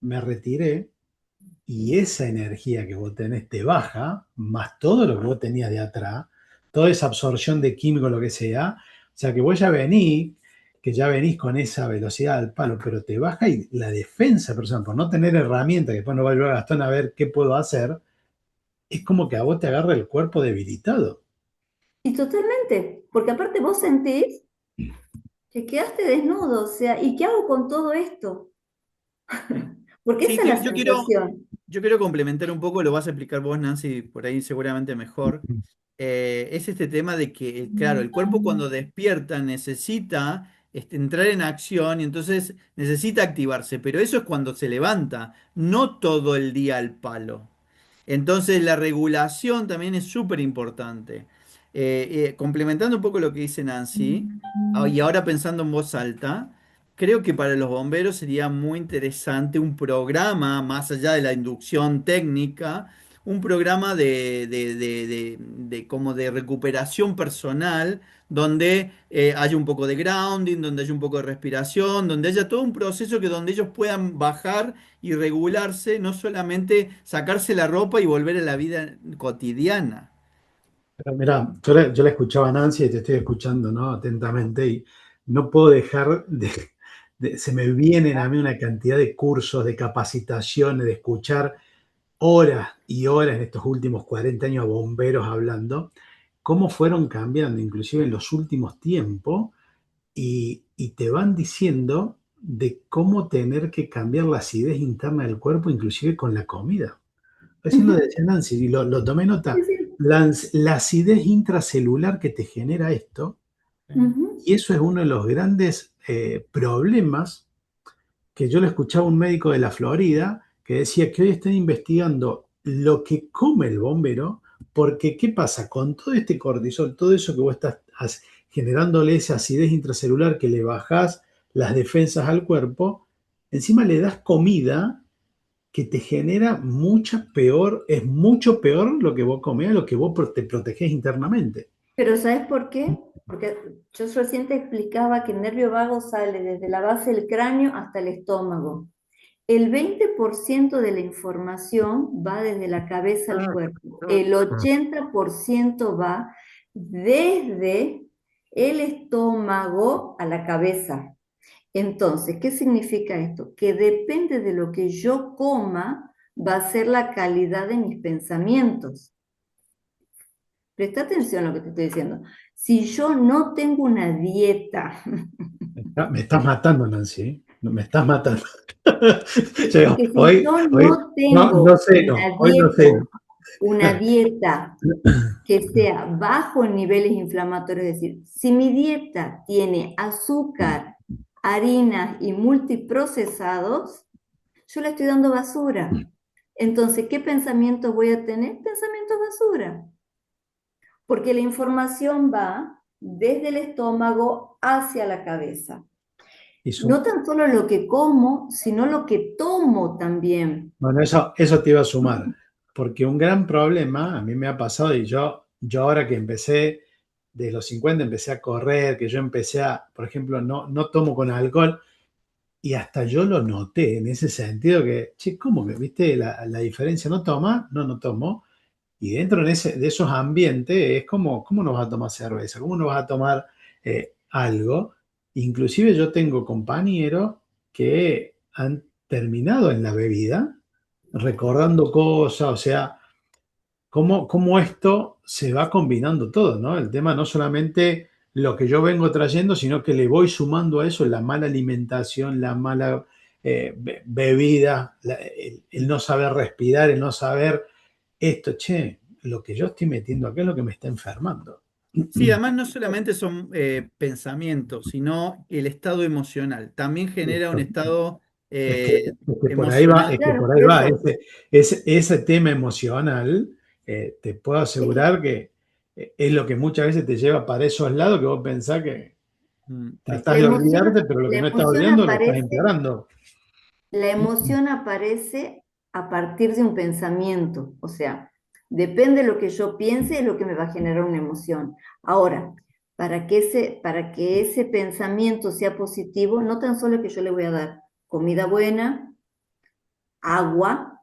Me retiré y esa energía que vos tenés te baja, más todo lo que vos tenías de atrás, toda esa absorción de químicos, lo que sea, o sea que vos ya venís, que ya venís con esa velocidad al palo, pero te baja y la defensa personal, por no tener herramientas, que después no va a llevar a Gastón a ver qué puedo hacer, es como que a vos te agarra el cuerpo debilitado. Y totalmente, porque aparte vos sentís que quedaste desnudo, o sea, ¿y qué hago con todo esto? Porque Sí, esa es la yo sensación. quiero complementar un poco, lo vas a explicar vos, Nancy, por ahí seguramente mejor. Es este tema de que, claro, el cuerpo cuando despierta necesita entrar en acción y entonces necesita activarse, pero eso es cuando se levanta, no todo el día al palo. Entonces la regulación también es súper importante. Complementando un poco lo que dice Nancy, y ahora pensando en voz alta, creo que para los bomberos sería muy interesante un programa, más allá de la inducción técnica, un programa como de recuperación personal, donde haya un poco de grounding, donde haya un poco de respiración, donde haya todo un proceso que donde ellos puedan bajar y regularse, no solamente sacarse la ropa y volver a la vida cotidiana. Pero mirá, yo la escuchaba a Nancy y te estoy escuchando, ¿no? Atentamente y no puedo dejar se me vienen a mí una cantidad de cursos, de capacitaciones, de escuchar horas y horas en estos últimos 40 años a bomberos hablando, cómo fueron cambiando, inclusive en los últimos tiempos, y te van diciendo de cómo tener que cambiar la acidez interna del cuerpo, inclusive con la comida. Recién lo Ujú, decía Nancy, y lo tomé sí, nota, sí, la acidez intracelular que te genera esto, ujú. y eso es uno de los grandes problemas que yo le escuchaba a un médico de la Florida que decía que hoy están investigando lo que come el bombero, porque ¿qué pasa? Con todo este cortisol, todo eso que vos estás generándole esa acidez intracelular que le bajás las defensas al cuerpo, encima le das comida que te genera mucha peor, es mucho peor lo que vos comés, lo que vos te protegés internamente. Pero ¿sabes por qué? Porque yo recién te explicaba que el nervio vago sale desde la base del cráneo hasta el estómago. El 20% de la información va desde la cabeza al cuerpo. El 80% va desde el estómago a la cabeza. Entonces, ¿qué significa esto? Que depende de lo que yo coma, va a ser la calidad de mis pensamientos. Presta atención a lo que te estoy diciendo. Si yo no tengo una dieta, Me estás matando, Nancy, ¿eh? No, me estás matando. es que si yo no No, no tengo sé, no, hoy no sé. una dieta que sea bajo en niveles inflamatorios, es decir, si mi dieta tiene azúcar, harinas y multiprocesados, yo le estoy dando basura. Entonces, ¿qué pensamientos voy a tener? Pensamientos basura, porque la información va desde el estómago hacia la cabeza. Y No tan solo lo que como, sino lo que tomo también. bueno, eso te iba a sumar, porque un gran problema a mí me ha pasado y yo ahora que empecé, de los 50 empecé a correr, que yo empecé a, por ejemplo, no tomo con alcohol y hasta yo lo noté en ese sentido que, che, ¿cómo que viste la diferencia? ¿No toma? No, no tomo. Y dentro de esos ambientes es como, ¿cómo no vas a tomar cerveza? ¿Cómo no vas a tomar algo? Inclusive yo tengo compañeros que han terminado en la bebida recordando cosas, o sea, cómo esto se va combinando todo, ¿no? El tema no solamente lo que yo vengo trayendo, sino que le voy sumando a eso la mala alimentación, la mala bebida, el no saber respirar, el no saber esto, che, lo que yo estoy metiendo acá es lo que me está enfermando. Sí, además no solamente son pensamientos, sino el estado emocional. También genera un estado Es que por ahí va, emocional. es que Claro, por por ahí va, eso. ese tema emocional, te puedo Es que asegurar que es lo que muchas veces te lleva para esos lados que vos pensás que Sí. tratás de olvidarte, pero lo la que no estás emoción olvidando lo estás aparece, empeorando. la emoción aparece a partir de un pensamiento. O sea, depende de lo que yo piense, es lo que me va a generar una emoción. Ahora, para que ese pensamiento sea positivo, no tan solo que yo le voy a dar comida buena, agua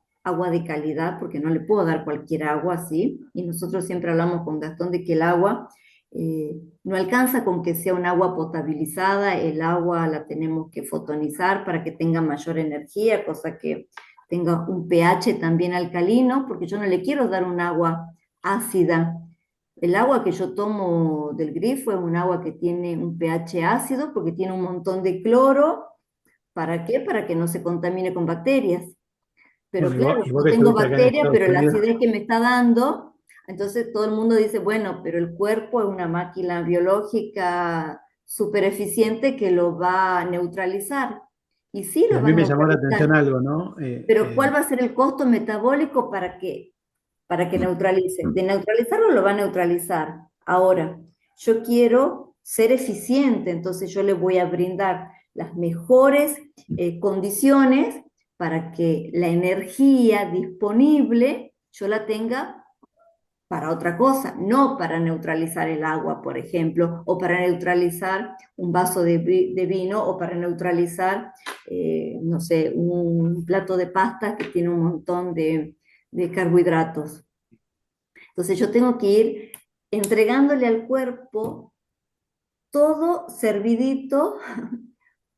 de calidad, porque no le puedo dar cualquier agua así. Y nosotros siempre hablamos con Gastón de que el agua no alcanza con que sea un agua potabilizada, el agua la tenemos que fotonizar para que tenga mayor energía, cosa que tenga un pH también alcalino, porque yo no le quiero dar un agua ácida. El agua que yo tomo del grifo es un agua que tiene un pH ácido porque tiene un montón de cloro. ¿Para qué? Para que no se contamine con bacterias. Pero Bueno, claro, y vos no que tengo estuviste acá en bacterias, Estados pero la Unidos, acidez que me está dando, entonces todo el mundo dice, bueno, pero el cuerpo es una máquina biológica súper eficiente que lo va a neutralizar. Y sí y lo a va a mí me llamó la atención neutralizar, algo, ¿no? pero ¿cuál va a ser el costo metabólico para que neutralice? De neutralizarlo lo va a neutralizar. Ahora, yo quiero ser eficiente, entonces yo le voy a brindar las mejores condiciones para que la energía disponible yo la tenga para otra cosa, no para neutralizar el agua, por ejemplo, o para neutralizar un vaso de vino, o para neutralizar, no sé, un plato de pasta que tiene un montón de carbohidratos. Entonces yo tengo que ir entregándole al cuerpo todo servidito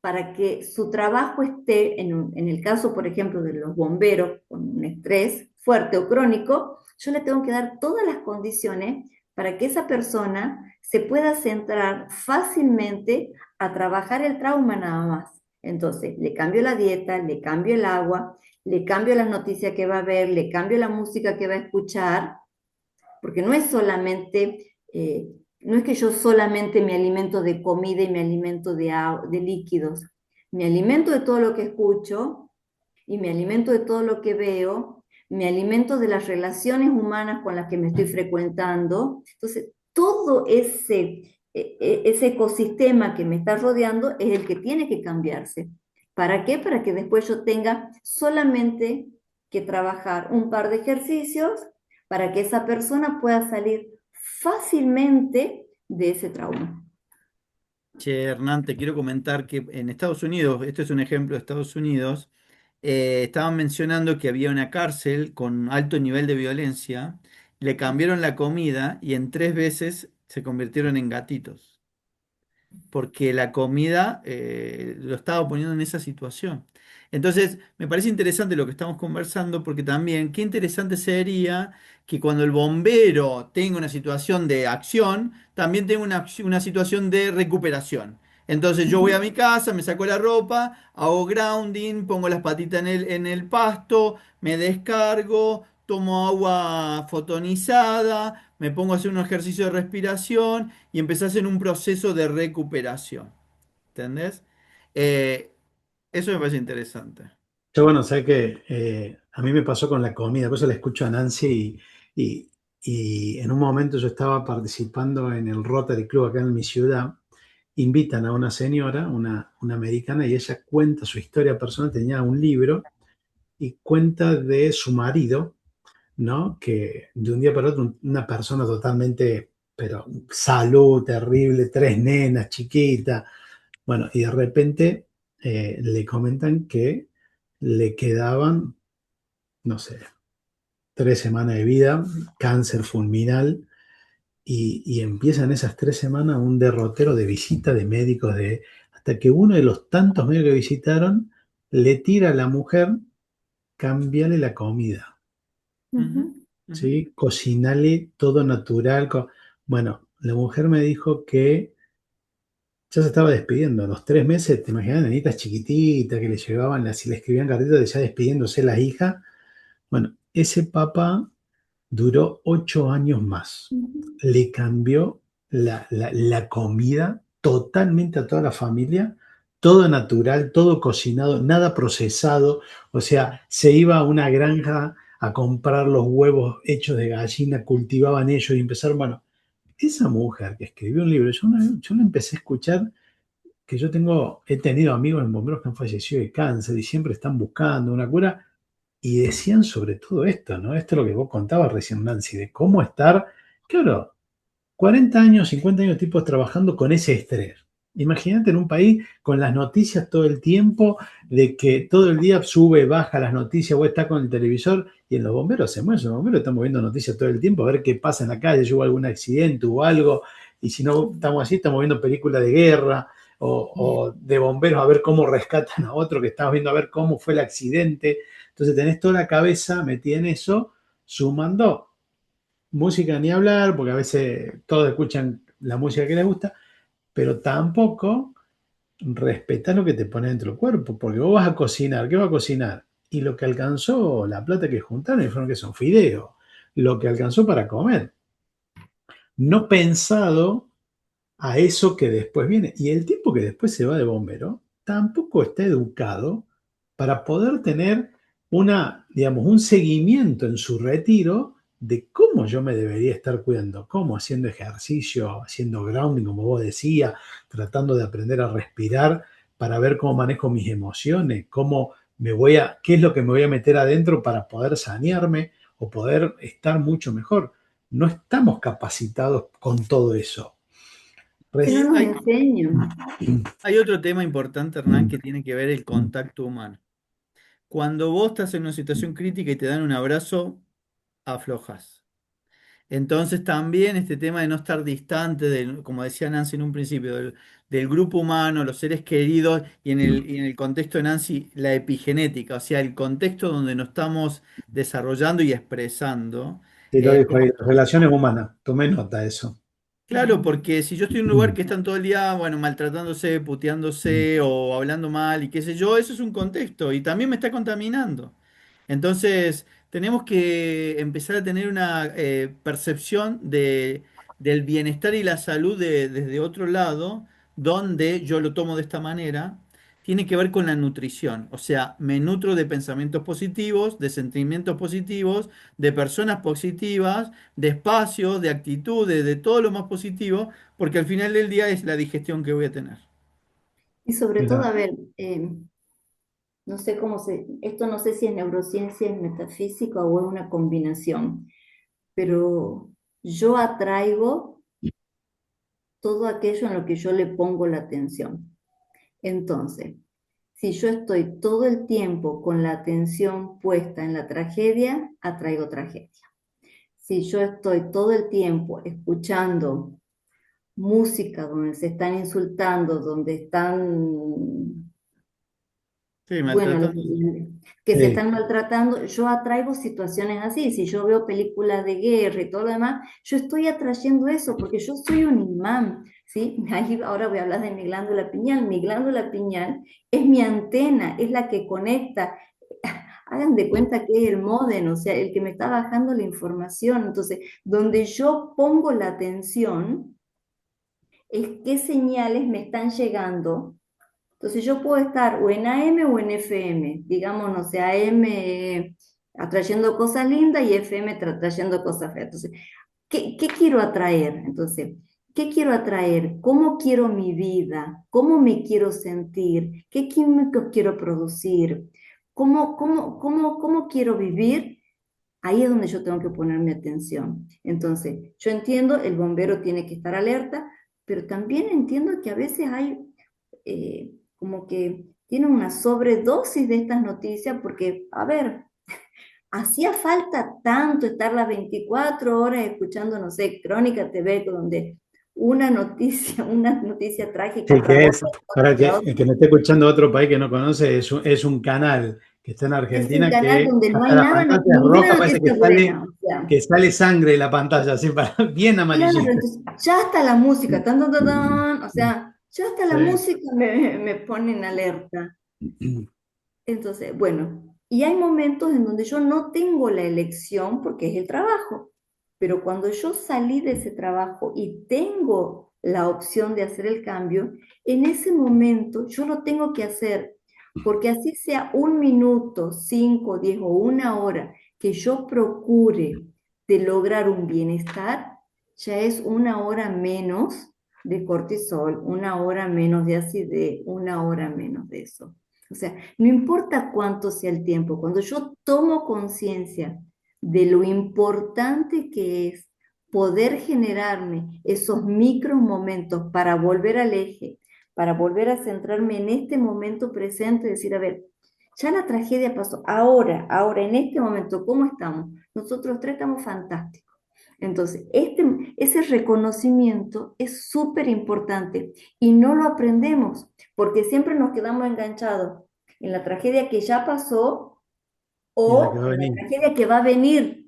para que su trabajo esté, en el caso, por ejemplo, de los bomberos con un estrés fuerte o crónico, yo le tengo que dar todas las condiciones para que esa persona se pueda centrar fácilmente a trabajar el trauma nada más. Entonces, le cambio la dieta, le cambio el agua, le cambio las noticias que va a ver, le cambio la música que va a escuchar, porque no es solamente, no es que yo solamente me alimento de comida y me alimento de líquidos, me alimento de todo lo que escucho y me alimento de todo lo que veo, me alimento de las relaciones humanas con las que me estoy frecuentando. Entonces, todo ese ecosistema que me está rodeando es el que tiene que cambiarse. ¿Para qué? Para que después yo tenga solamente que trabajar un par de ejercicios para que esa persona pueda salir fácilmente de ese trauma. Che, Hernán, te quiero comentar que en Estados Unidos, esto es un ejemplo de Estados Unidos, estaban mencionando que había una cárcel con alto nivel de violencia, le cambiaron la comida y en 3 veces se convirtieron en gatitos. porque la comida lo estaba poniendo en esa situación. Entonces, me parece interesante lo que estamos conversando, porque también, qué interesante sería que cuando el bombero tenga una situación de acción, también tenga una situación de recuperación. Entonces yo voy a mi casa, me saco la ropa, hago grounding, pongo las patitas en el pasto, me descargo, tomo agua fotonizada, me pongo a hacer un ejercicio de respiración y empezás en un proceso de recuperación. ¿Entendés? Eh, Eso me parece interesante. Yo, bueno, sé que a mí me pasó con la comida, por eso le escucho a Nancy y, y en un momento yo estaba participando en el Rotary Club acá en mi ciudad. Invitan a una señora, una americana, y ella cuenta su historia personal, tenía un libro y cuenta de su marido, ¿no? Que de un día para otro, una persona totalmente, pero salud terrible, tres nenas chiquitas, bueno, y de repente le comentan que le quedaban, no sé, 3 semanas de vida, cáncer fulminal, y empiezan esas 3 semanas un derrotero de visita de médicos, hasta que uno de los tantos médicos que visitaron le tira a la mujer, cámbiale la comida, Ujú, Ujú. ujú, ¿sí? Cocinale todo natural. Bueno, la mujer me dijo que ya se estaba despidiendo. A los 3 meses, te imaginas, nenitas chiquititas que le llevaban, y le escribían cartitas de ya despidiéndose la hija. Bueno, ese papá duró 8 años más. Ujú. Le cambió la comida totalmente a toda la familia, todo natural, todo cocinado, nada procesado. O sea, se iba a una granja a comprar los huevos hechos de gallina, cultivaban ellos y empezaron, bueno, esa mujer que escribió un libro, yo la empecé a escuchar, que he tenido amigos en bomberos que han fallecido de cáncer y siempre están buscando una cura y decían sobre todo esto, ¿no? Esto es lo que vos contabas recién, Nancy, de cómo estar, claro, 40 años, 50 años tipos trabajando con ese estrés. Imagínate en un país con las noticias todo el tiempo, de que todo el día sube, baja las noticias, o está con el televisor, y en los bomberos se mueven, los bomberos estamos viendo noticias todo el tiempo, a ver qué pasa en la calle, si hubo algún accidente o algo, y si no estamos así, estamos viendo películas de guerra o de bomberos a ver cómo rescatan a otro, que estamos viendo a ver cómo fue el accidente. Entonces tenés toda la cabeza metida en eso, sumando música ni hablar, porque a veces todos escuchan la música que les gusta, pero tampoco respetar lo que te pone dentro del cuerpo, porque vos vas a cocinar, ¿qué vas a cocinar? Y lo que alcanzó, la plata que juntaron, y fueron que son fideos, lo que alcanzó para comer, no pensado a eso que después viene. Y el tipo que después se va de bombero tampoco está educado para poder tener digamos, un seguimiento en su retiro de cómo yo me debería estar cuidando, cómo haciendo ejercicio, haciendo grounding, como vos decías, tratando de aprender a respirar para ver cómo manejo mis emociones, qué es lo que me voy a meter adentro para poder sanearme o poder estar mucho mejor. No estamos capacitados con todo eso. Que no Y nos hay, enseñan. hay otro tema importante, Hernán, que tiene que ver el contacto humano. Cuando vos estás en una situación crítica y te dan un abrazo, aflojas. Entonces también este tema de no estar distante, como decía Nancy en un principio, del grupo humano, los seres queridos y en el contexto de Nancy, la epigenética, o sea, el contexto donde nos estamos desarrollando y expresando. Sí, lo eh, dijo ahí, relaciones humanas. Tomé nota de eso. Claro, porque si yo estoy en un lugar que están todo el día, bueno, maltratándose, puteándose o hablando mal y qué sé yo, eso es un contexto y también me está contaminando. Entonces, tenemos que empezar a tener una percepción del bienestar y la salud desde otro lado, donde yo lo tomo de esta manera, tiene que ver con la nutrición. O sea, me nutro de pensamientos positivos, de sentimientos positivos, de personas positivas, de espacios, de actitudes, de todo lo más positivo, porque al final del día es la digestión que voy a tener. Y sobre todo, Mira, a ver, no sé esto no sé si es neurociencia, es metafísica o es una combinación, pero yo atraigo todo aquello en lo que yo le pongo la atención. Entonces, si yo estoy todo el tiempo con la atención puesta en la tragedia, atraigo tragedia. Si yo estoy todo el tiempo escuchando música donde se están insultando, donde están, Sí, bueno, maltratando. que se Sí. están maltratando, yo atraigo situaciones así. Si yo veo películas de guerra y todo lo demás, yo estoy atrayendo eso porque yo soy un imán, ¿sí? Ahí ahora voy a hablar de mi glándula pineal. Mi glándula pineal es mi antena, es la que conecta. Hagan de cuenta que es el módem, o sea, el que me está bajando la información. Entonces, donde yo pongo la atención es qué señales me están llegando. Entonces yo puedo estar o en AM o en FM, digamos, no sé, AM atrayendo cosas lindas y FM trayendo cosas feas. Entonces, ¿qué quiero atraer? Entonces, ¿qué quiero atraer? ¿Cómo quiero mi vida? ¿Cómo me quiero sentir? ¿Qué químicos quiero producir? ¿Cómo quiero vivir? Ahí es donde yo tengo que poner mi atención. Entonces, yo entiendo, el bombero tiene que estar alerta, pero también entiendo que a veces hay como que tiene una sobredosis de estas noticias, porque, a ver, hacía falta tanto estar las 24 horas escuchando, no sé, Crónica TV, donde una noticia trágica Sí, tras que es, otra, para tras el otra. que me esté escuchando de otro país que no conoce, es un canal que está en Es un Argentina canal que donde no hasta hay la nada, pantalla es ninguna roja, parece noticia buena. O sea, que sale sangre de la pantalla, así para, bien claro, amarillita. entonces ya hasta la música, tan, tan, tan, tan, o sea, ya hasta la Sí. música me pone en alerta. Entonces, bueno, y hay momentos en donde yo no tengo la elección porque es el trabajo, pero cuando yo salí de ese trabajo y tengo la opción de hacer el cambio, en ese momento yo lo tengo que hacer, porque así sea un minuto, 5, 10 o una hora que yo procure de lograr un bienestar, ya es una hora menos de cortisol, una hora menos de acidez, una hora menos de eso. O sea, no importa cuánto sea el tiempo, cuando yo tomo conciencia de lo importante que es poder generarme esos micro momentos para volver al eje, para volver a centrarme en este momento presente, decir, a ver, ya la tragedia pasó, ahora, en este momento, ¿cómo estamos? Nosotros tres estamos fantásticos. Entonces, ese reconocimiento es súper importante y no lo aprendemos porque siempre nos quedamos enganchados en la tragedia que ya pasó Y en la que o va a en la venir. tragedia que va a venir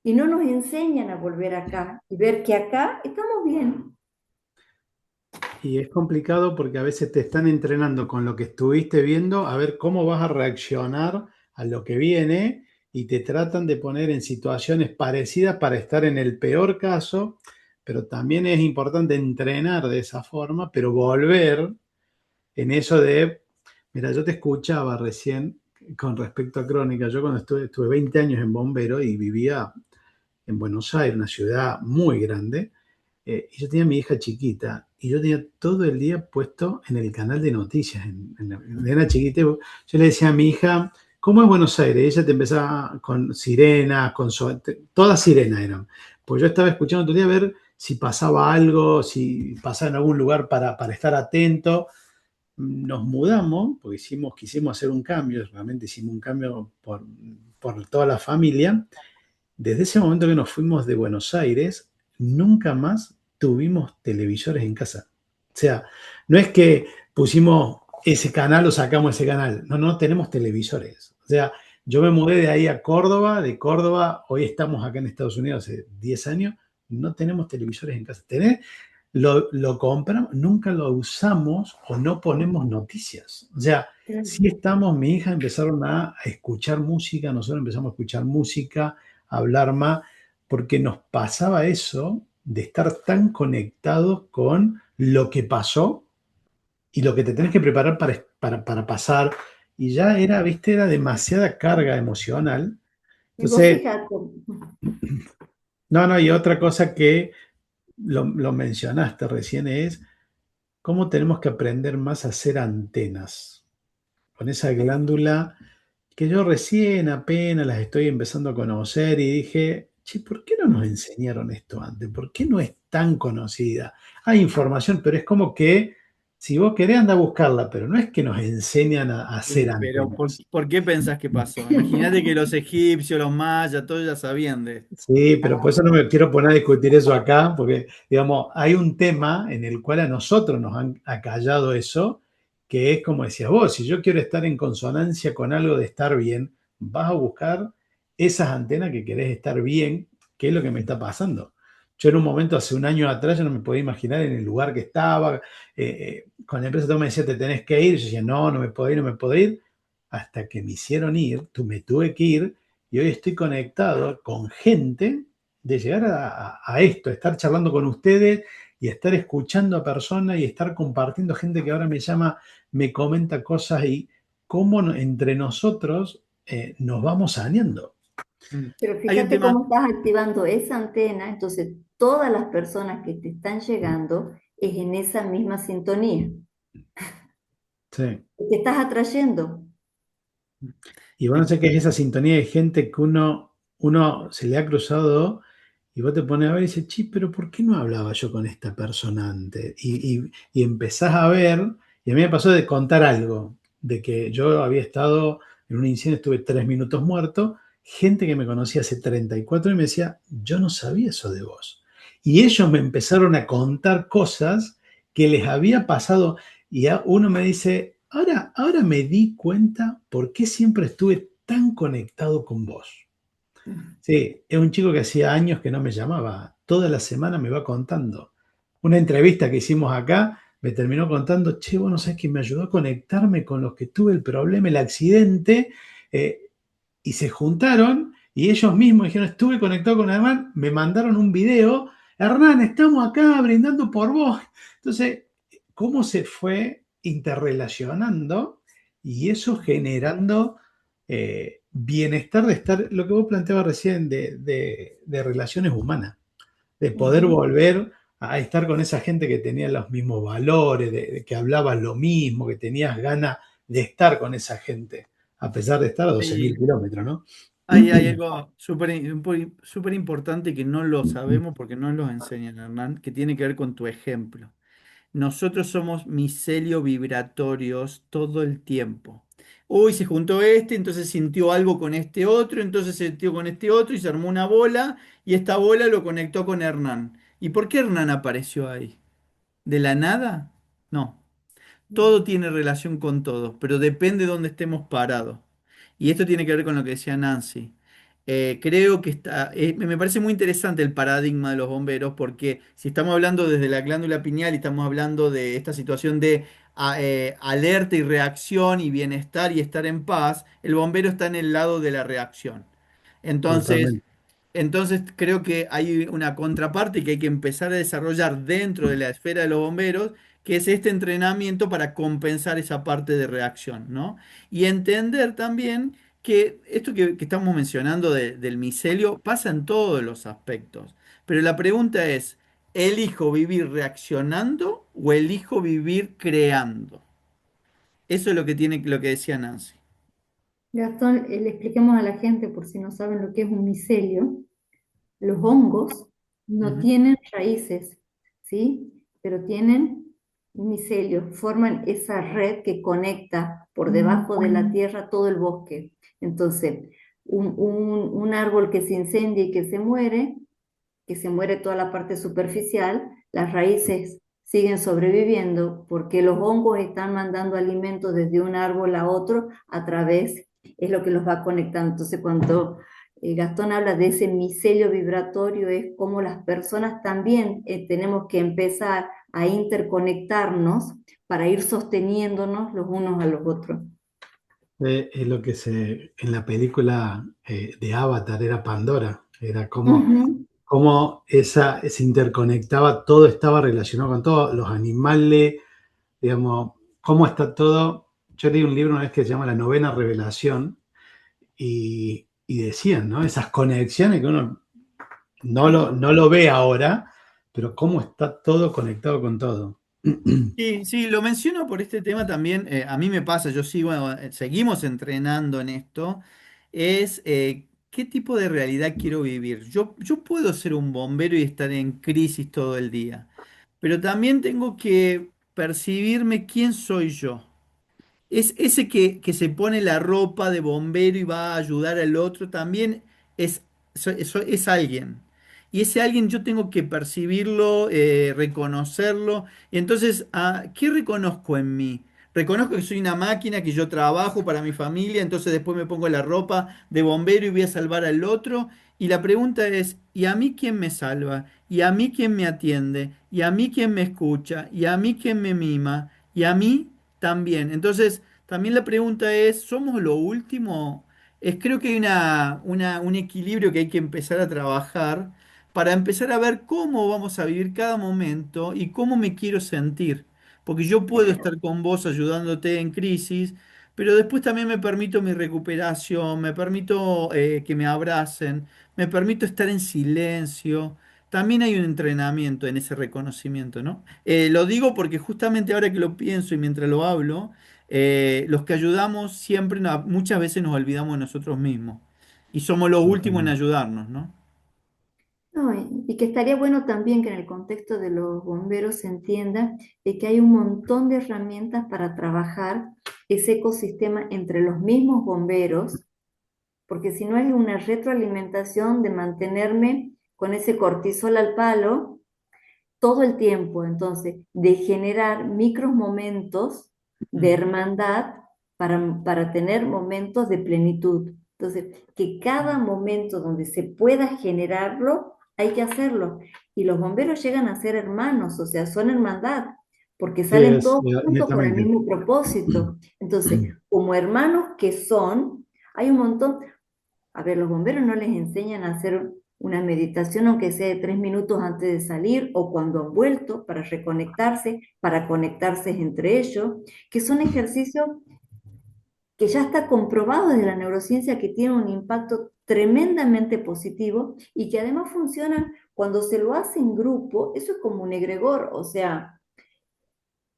y no nos enseñan a volver acá y ver que acá estamos bien. Y es complicado porque a veces te están entrenando con lo que estuviste viendo a ver cómo vas a reaccionar a lo que viene y te tratan de poner en situaciones parecidas para estar en el peor caso, pero también es importante entrenar de esa forma, pero volver en eso de, mira, yo te escuchaba recién con respecto a Crónica, yo cuando estuve 20 años en bombero y vivía en Buenos Aires, una ciudad muy grande, y yo tenía a mi hija chiquita y yo tenía todo el día puesto en el canal de noticias. Era chiquita, yo le decía a mi hija, ¿cómo es Buenos Aires? Y ella te empezaba con sirenas, todas sirenas eran. Pues yo estaba escuchando todo el día a ver si pasaba algo, si pasaba en algún lugar para estar atento. Nos mudamos, porque quisimos hacer un cambio, realmente hicimos un cambio por toda la familia. Desde ese momento que nos fuimos de Buenos Aires, nunca más tuvimos televisores en casa. O sea, no es que pusimos ese canal o sacamos ese canal. No, no tenemos televisores. O sea, yo me mudé de ahí a Córdoba, de Córdoba, hoy estamos acá en Estados Unidos hace 10 años, no tenemos televisores en casa. Lo compramos, nunca lo usamos o no ponemos noticias. O sea, sí estamos, mi hija empezaron a escuchar música, nosotros empezamos a escuchar música, a hablar más, porque nos pasaba eso de estar tan conectados con lo que pasó y lo que te tenés que preparar para pasar. Y ya era, viste, era demasiada carga emocional. Y vos Entonces, fíjate, no, no, y otra cosa que lo mencionaste recién es cómo tenemos que aprender más a hacer antenas con esa glándula que yo recién apenas las estoy empezando a conocer y dije, che, ¿por qué no nos enseñaron esto antes? ¿Por qué no es tan conocida? Hay información, pero es como que Si vos querés, anda a buscarla, pero no es que nos enseñan a hacer Pero antenas. por qué pensás que pasó? Imagínate que los egipcios, los mayas, todos ya sabían de esto. Sí, pero por eso no me quiero poner a discutir eso acá, porque, digamos, hay un tema en el cual a nosotros nos han acallado eso, que es como decías vos, si yo quiero estar en consonancia con algo de estar bien, vas a buscar esas antenas que querés estar bien, que es lo que me está pasando. Yo en un momento, hace un año atrás, yo no me podía imaginar en el lugar que estaba, con la empresa todo me decía, te tenés que ir, yo decía, no, no me puedo ir, no me puedo ir, hasta que me hicieron ir, me tuve que ir, y hoy estoy conectado con gente de llegar a esto, estar charlando con ustedes y estar escuchando a personas y estar compartiendo gente que ahora me llama, me comenta cosas y cómo entre nosotros nos vamos saneando. Mm. Pero Hay un fíjate tema. cómo estás activando esa antena, entonces todas las personas que te están llegando es en esa misma sintonía. Sí. Te estás atrayendo. Y bueno, sé que es esa sintonía de gente que uno se le ha cruzado y vos te pones a ver y dices, chi, pero ¿por qué no hablaba yo con esta persona antes? Y empezás a ver, y a mí me pasó de contar algo, de que yo había estado en un incendio, estuve 3 minutos muerto, gente que me conocía hace 34 y me decía, yo no sabía eso de vos. Y ellos me empezaron a contar cosas que les había pasado y uno me dice, ahora me di cuenta por qué siempre estuve tan conectado con vos. Sí, es un chico que hacía años que no me llamaba. Toda la semana me va contando. Una entrevista que hicimos acá me terminó contando, che, vos no sabés que me ayudó a conectarme con los que tuve el problema, el accidente, eh, y se juntaron y ellos mismos dijeron, estuve conectado con Hernán, me mandaron un video, Hernán, estamos acá brindando por vos. Entonces, ¿cómo se fue interrelacionando y eso generando bienestar de estar, lo que vos planteabas recién, de relaciones humanas, de poder Ujú. volver a estar con esa gente que tenía los mismos valores, de que hablaba lo mismo, que tenías ganas de estar con esa gente, a pesar de estar a 12.000 Hay, kilómetros, ¿no? hay algo súper importante que no lo sabemos porque no nos enseñan, Hernán, que tiene que ver con tu ejemplo. Nosotros somos micelio vibratorios todo el tiempo. Uy, se juntó este, entonces sintió algo con este otro, entonces se sintió con este otro y se armó una bola y esta bola lo conectó con Hernán. ¿Y por qué Hernán apareció ahí? ¿De la nada? No. Todo tiene relación con todo, pero depende de dónde estemos parados. Y esto tiene que ver con lo que decía Nancy. Creo que me parece muy interesante el paradigma de los bomberos, porque si estamos hablando desde la glándula pineal y estamos hablando de esta situación de alerta y reacción y bienestar y estar en paz, el bombero está en el lado de la reacción. Entonces, Totalmente, entonces creo que hay una contraparte que hay que empezar a desarrollar dentro de la esfera de los bomberos, que es este entrenamiento para compensar esa parte de reacción, ¿no? Y entender también que esto que estamos mencionando del micelio pasa en todos los aspectos. Pero la pregunta es, ¿elijo vivir reaccionando o elijo vivir creando? Eso es lo que tiene, lo que decía Nancy. Gastón, le expliquemos a la gente, por si no saben lo que es un micelio. Los hongos no Ujú. tienen raíces, ¿sí? Pero tienen un micelio, forman esa red que conecta por debajo de la tierra todo el bosque. Entonces, un árbol que se incendia y que se muere toda la parte superficial, las raíces siguen sobreviviendo porque los hongos están mandando alimentos desde un árbol a otro a través, es lo que los va conectando. Entonces, cuando Gastón habla de ese micelio vibratorio, es como las personas también tenemos que empezar a interconectarnos para ir sosteniéndonos los unos a los otros. es lo que en la película de Avatar era Pandora, era Ujú. como se interconectaba, todo estaba relacionado con todo, los animales, digamos, cómo está todo. Yo leí un libro una vez que se llama La Novena Revelación y decían, ¿no? Esas conexiones que uno no lo ve ahora, pero cómo está todo conectado con todo. Sí, sí, lo menciono por este tema también. A mí me pasa, yo sigo, seguimos entrenando en esto. Es qué tipo de realidad quiero vivir. Yo puedo ser un bombero y estar en crisis todo el día, pero también tengo que percibirme quién soy yo. Es ese que se pone la ropa de bombero y va a ayudar al otro, también es, es alguien. Y ese alguien yo tengo que percibirlo, reconocerlo. Y entonces, ¿qué reconozco en mí? Reconozco que soy una máquina, que yo trabajo para mi familia, entonces después me pongo la ropa de bombero y voy a salvar al otro. Y la pregunta es, ¿y a mí quién me salva? ¿Y a mí quién me atiende? ¿Y a mí quién me escucha? ¿Y a mí quién me mima? ¿Y a mí también? Entonces, también la pregunta es, ¿somos lo último? Creo que hay un equilibrio que hay que empezar a trabajar para empezar a ver cómo vamos a vivir cada momento y cómo me quiero sentir. Porque yo puedo estar con vos ayudándote en crisis, pero después también me permito mi recuperación, me permito que me abracen, me permito estar en silencio. También hay un entrenamiento en ese reconocimiento, ¿no? Lo digo porque justamente ahora que lo pienso y mientras lo hablo, los que ayudamos siempre, muchas veces nos olvidamos de nosotros mismos y somos los últimos en Totalmente. ayudarnos, ¿no? No, y que estaría bueno también que en el contexto de los bomberos se entienda de que hay un montón de herramientas para trabajar ese ecosistema entre los mismos bomberos, porque si no es una retroalimentación de mantenerme con ese cortisol al palo todo el tiempo, entonces, de generar micros momentos de Ujú. hermandad para tener momentos de plenitud. Entonces, que cada momento donde se pueda generarlo, hay que hacerlo. Y los bomberos llegan a ser hermanos, o sea, son hermandad, porque Sí, salen todos juntos con el netamente. mismo propósito. Entonces, como hermanos que son, hay un montón. A ver, los bomberos no les enseñan a hacer una meditación, aunque sea de 3 minutos antes de salir o cuando han vuelto, para reconectarse, para conectarse entre ellos, que son ejercicios que ya está comprobado desde la neurociencia que tienen un impacto tremendamente positivo y que además funcionan cuando se lo hace en grupo, eso es como un egregor, o sea,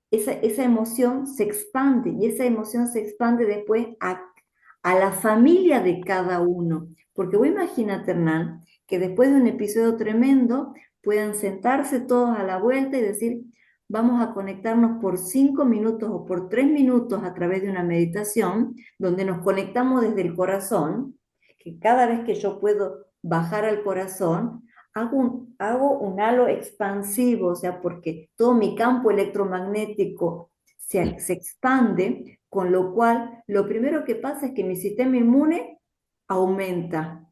esa emoción se expande y esa emoción se expande después a la familia de cada uno. Porque vos imagínate, Hernán, que después de un episodio tremendo puedan sentarse todos a la vuelta y decir, vamos a conectarnos por 5 minutos o por 3 minutos a través de una meditación donde nos conectamos desde el corazón, que cada vez que yo puedo bajar al corazón, hago un halo expansivo, o sea, porque todo mi campo electromagnético se expande, con lo cual lo primero que pasa es que mi sistema inmune aumenta,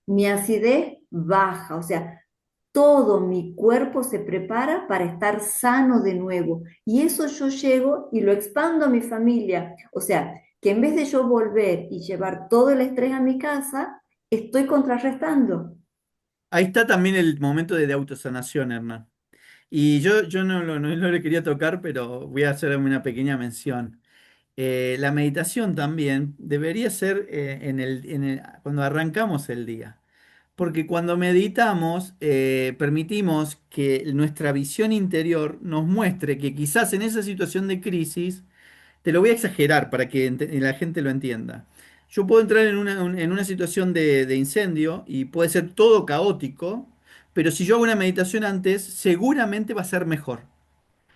mi acidez baja, o sea, todo mi cuerpo se prepara para estar sano de nuevo. Y eso yo llego y lo expando a mi familia. O sea, que en vez de yo volver y llevar todo el estrés a mi casa, estoy contrarrestando. Ahí está también el momento de autosanación, Hernán. Y yo no le quería tocar, pero voy a hacer una pequeña mención. La meditación también debería ser cuando arrancamos el día. Porque cuando meditamos, permitimos que nuestra visión interior nos muestre que quizás en esa situación de crisis, te lo voy a exagerar para que la gente lo entienda. Yo puedo entrar en una situación de incendio y puede ser todo caótico, pero si yo hago una meditación antes, seguramente va a ser mejor.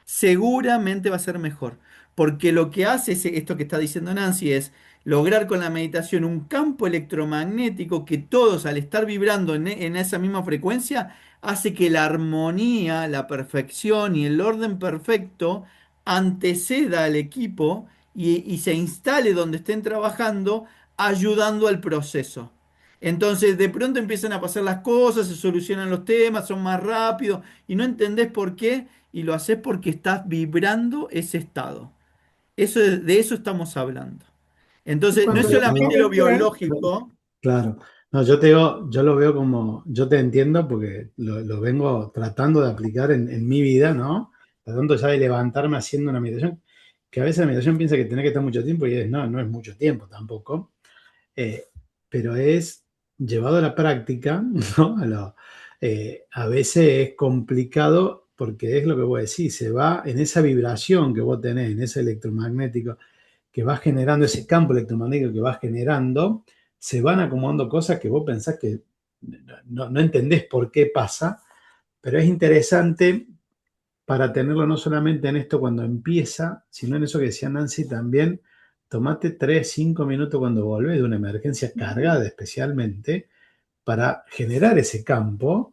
Seguramente va a ser mejor. Porque lo que hace esto que está diciendo Nancy es lograr con la meditación un campo electromagnético que todos al estar vibrando en esa misma frecuencia hace que la armonía, la perfección y el orden perfecto anteceda al equipo y se instale donde estén trabajando ayudando al proceso. Entonces de pronto empiezan a pasar las cosas, se solucionan los temas, son más rápidos y no entendés por qué y lo haces porque estás vibrando ese estado. De eso estamos hablando. Y Entonces, no es cuando el solamente lo estrés crece, biológico. Claro. No, yo te digo, yo lo veo como, yo te entiendo porque lo vengo tratando de aplicar en mi vida, ¿no? Tratando ya de levantarme haciendo una meditación, que a veces la meditación piensa que tiene que estar mucho tiempo y no, no es mucho tiempo tampoco. Eh, pero es llevado a la práctica, ¿no? A veces es complicado porque es lo que vos decís, se va en esa vibración que vos tenés, en ese electromagnético que va generando, ese campo electromagnético que va generando, se van acomodando cosas que vos pensás que no entendés por qué pasa, pero es interesante para tenerlo no solamente en esto cuando empieza, sino en eso que decía Nancy también, tomate 3 5 minutos cuando volvés de una emergencia cargada especialmente, para generar ese campo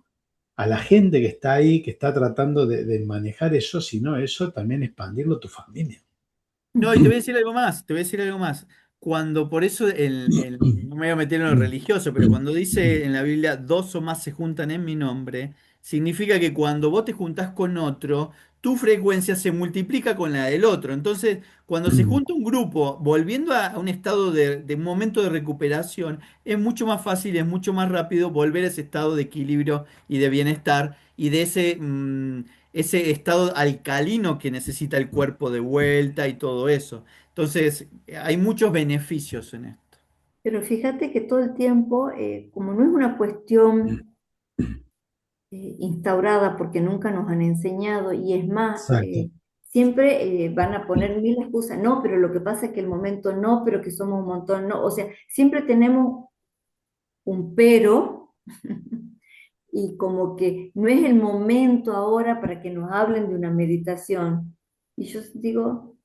a la gente que está ahí, que está tratando de manejar eso, sino eso también expandirlo a tu familia. No, y te voy a decir algo más, te voy a decir algo más. Cuando por eso, no me voy a meter en lo religioso, pero cuando dice en la Biblia, dos o más se juntan en mi nombre, significa que cuando vos te juntás con otro, tu frecuencia se multiplica con la del otro. Entonces, cuando se junta un grupo, volviendo a un estado de un momento de recuperación, es mucho más fácil, es mucho más rápido volver a ese estado de equilibrio y de bienestar y de ese estado alcalino que necesita el cuerpo de vuelta y todo eso. Entonces, hay muchos beneficios en esto. Pero fíjate que todo el tiempo, como no es una cuestión instaurada porque nunca nos han enseñado, y es más, Exacto. siempre van a poner mil excusas, no, pero lo que pasa es que el momento no, pero que somos un montón, no, o sea, siempre tenemos un pero, y como que no es el momento ahora para que nos hablen de una meditación. Y yo digo,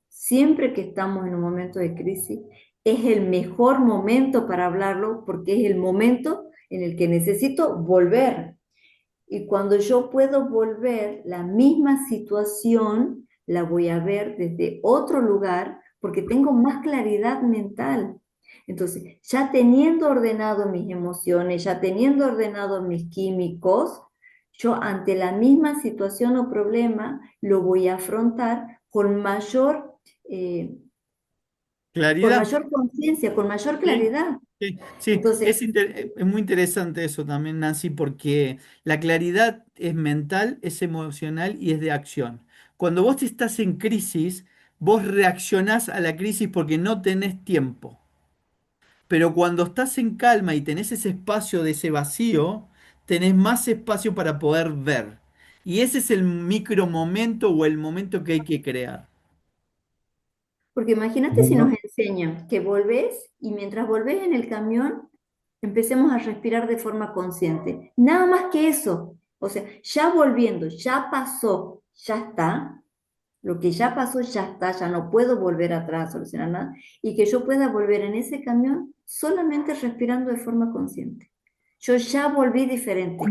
siempre que estamos en un momento de crisis, es el mejor momento para hablarlo porque es el momento en el que necesito volver. Y cuando yo puedo volver, la misma situación la voy a ver desde otro lugar porque tengo más claridad mental. Entonces, ya teniendo ordenado mis emociones, ya teniendo ordenado mis químicos, yo ante la misma situación o problema lo voy a afrontar eh, con Claridad. mayor conciencia, con mayor Sí, claridad. sí, sí. Entonces, Es muy interesante eso también, Nancy, porque la claridad es mental, es emocional y es de acción. Cuando vos estás en crisis, vos reaccionás a la crisis porque no tenés tiempo. Pero cuando estás en calma y tenés ese espacio de ese vacío, tenés más espacio para poder ver. Y ese es el micro momento o el momento que hay que crear. porque imagínate si nos Bueno, enseñan que volvés y mientras volvés en el camión, empecemos a respirar de forma consciente. Nada más que eso. O sea, ya volviendo, ya pasó, ya está. Lo que ya pasó, ya está, ya no puedo volver atrás a solucionar nada. Y que yo pueda volver en ese camión solamente respirando de forma consciente. Yo ya volví diferente.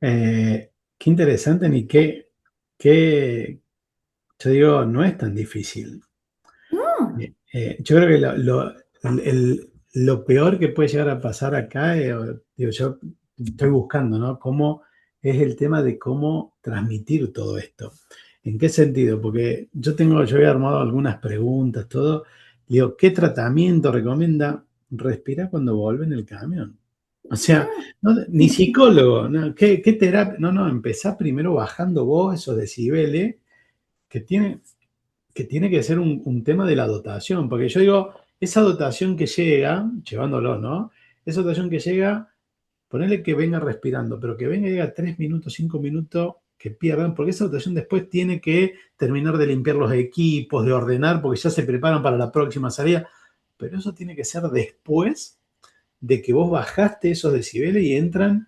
qué interesante ni qué, yo digo, no es tan difícil. No, Yo creo que lo peor que puede llegar a pasar acá, digo, yo estoy buscando, ¿no? Cómo es el tema de cómo transmitir todo esto. ¿En qué sentido? Porque yo había armado algunas preguntas, todo. Digo, ¿qué tratamiento recomienda? Respirar cuando vuelve en el camión. O sea, ni psicólogo, ¿no? ¿Qué terapia? No, empezá primero bajando vos esos decibeles que tiene que ser un tema de la dotación, porque yo digo, esa dotación que llega, llevándolo, ¿no? Esa dotación que llega, ponerle que venga respirando, pero que venga y diga 3 minutos, 5 minutos, que pierdan, porque esa dotación después tiene que terminar de limpiar los equipos, de ordenar, porque ya se preparan para la próxima salida, pero eso tiene que ser después de que vos bajaste esos decibeles y entran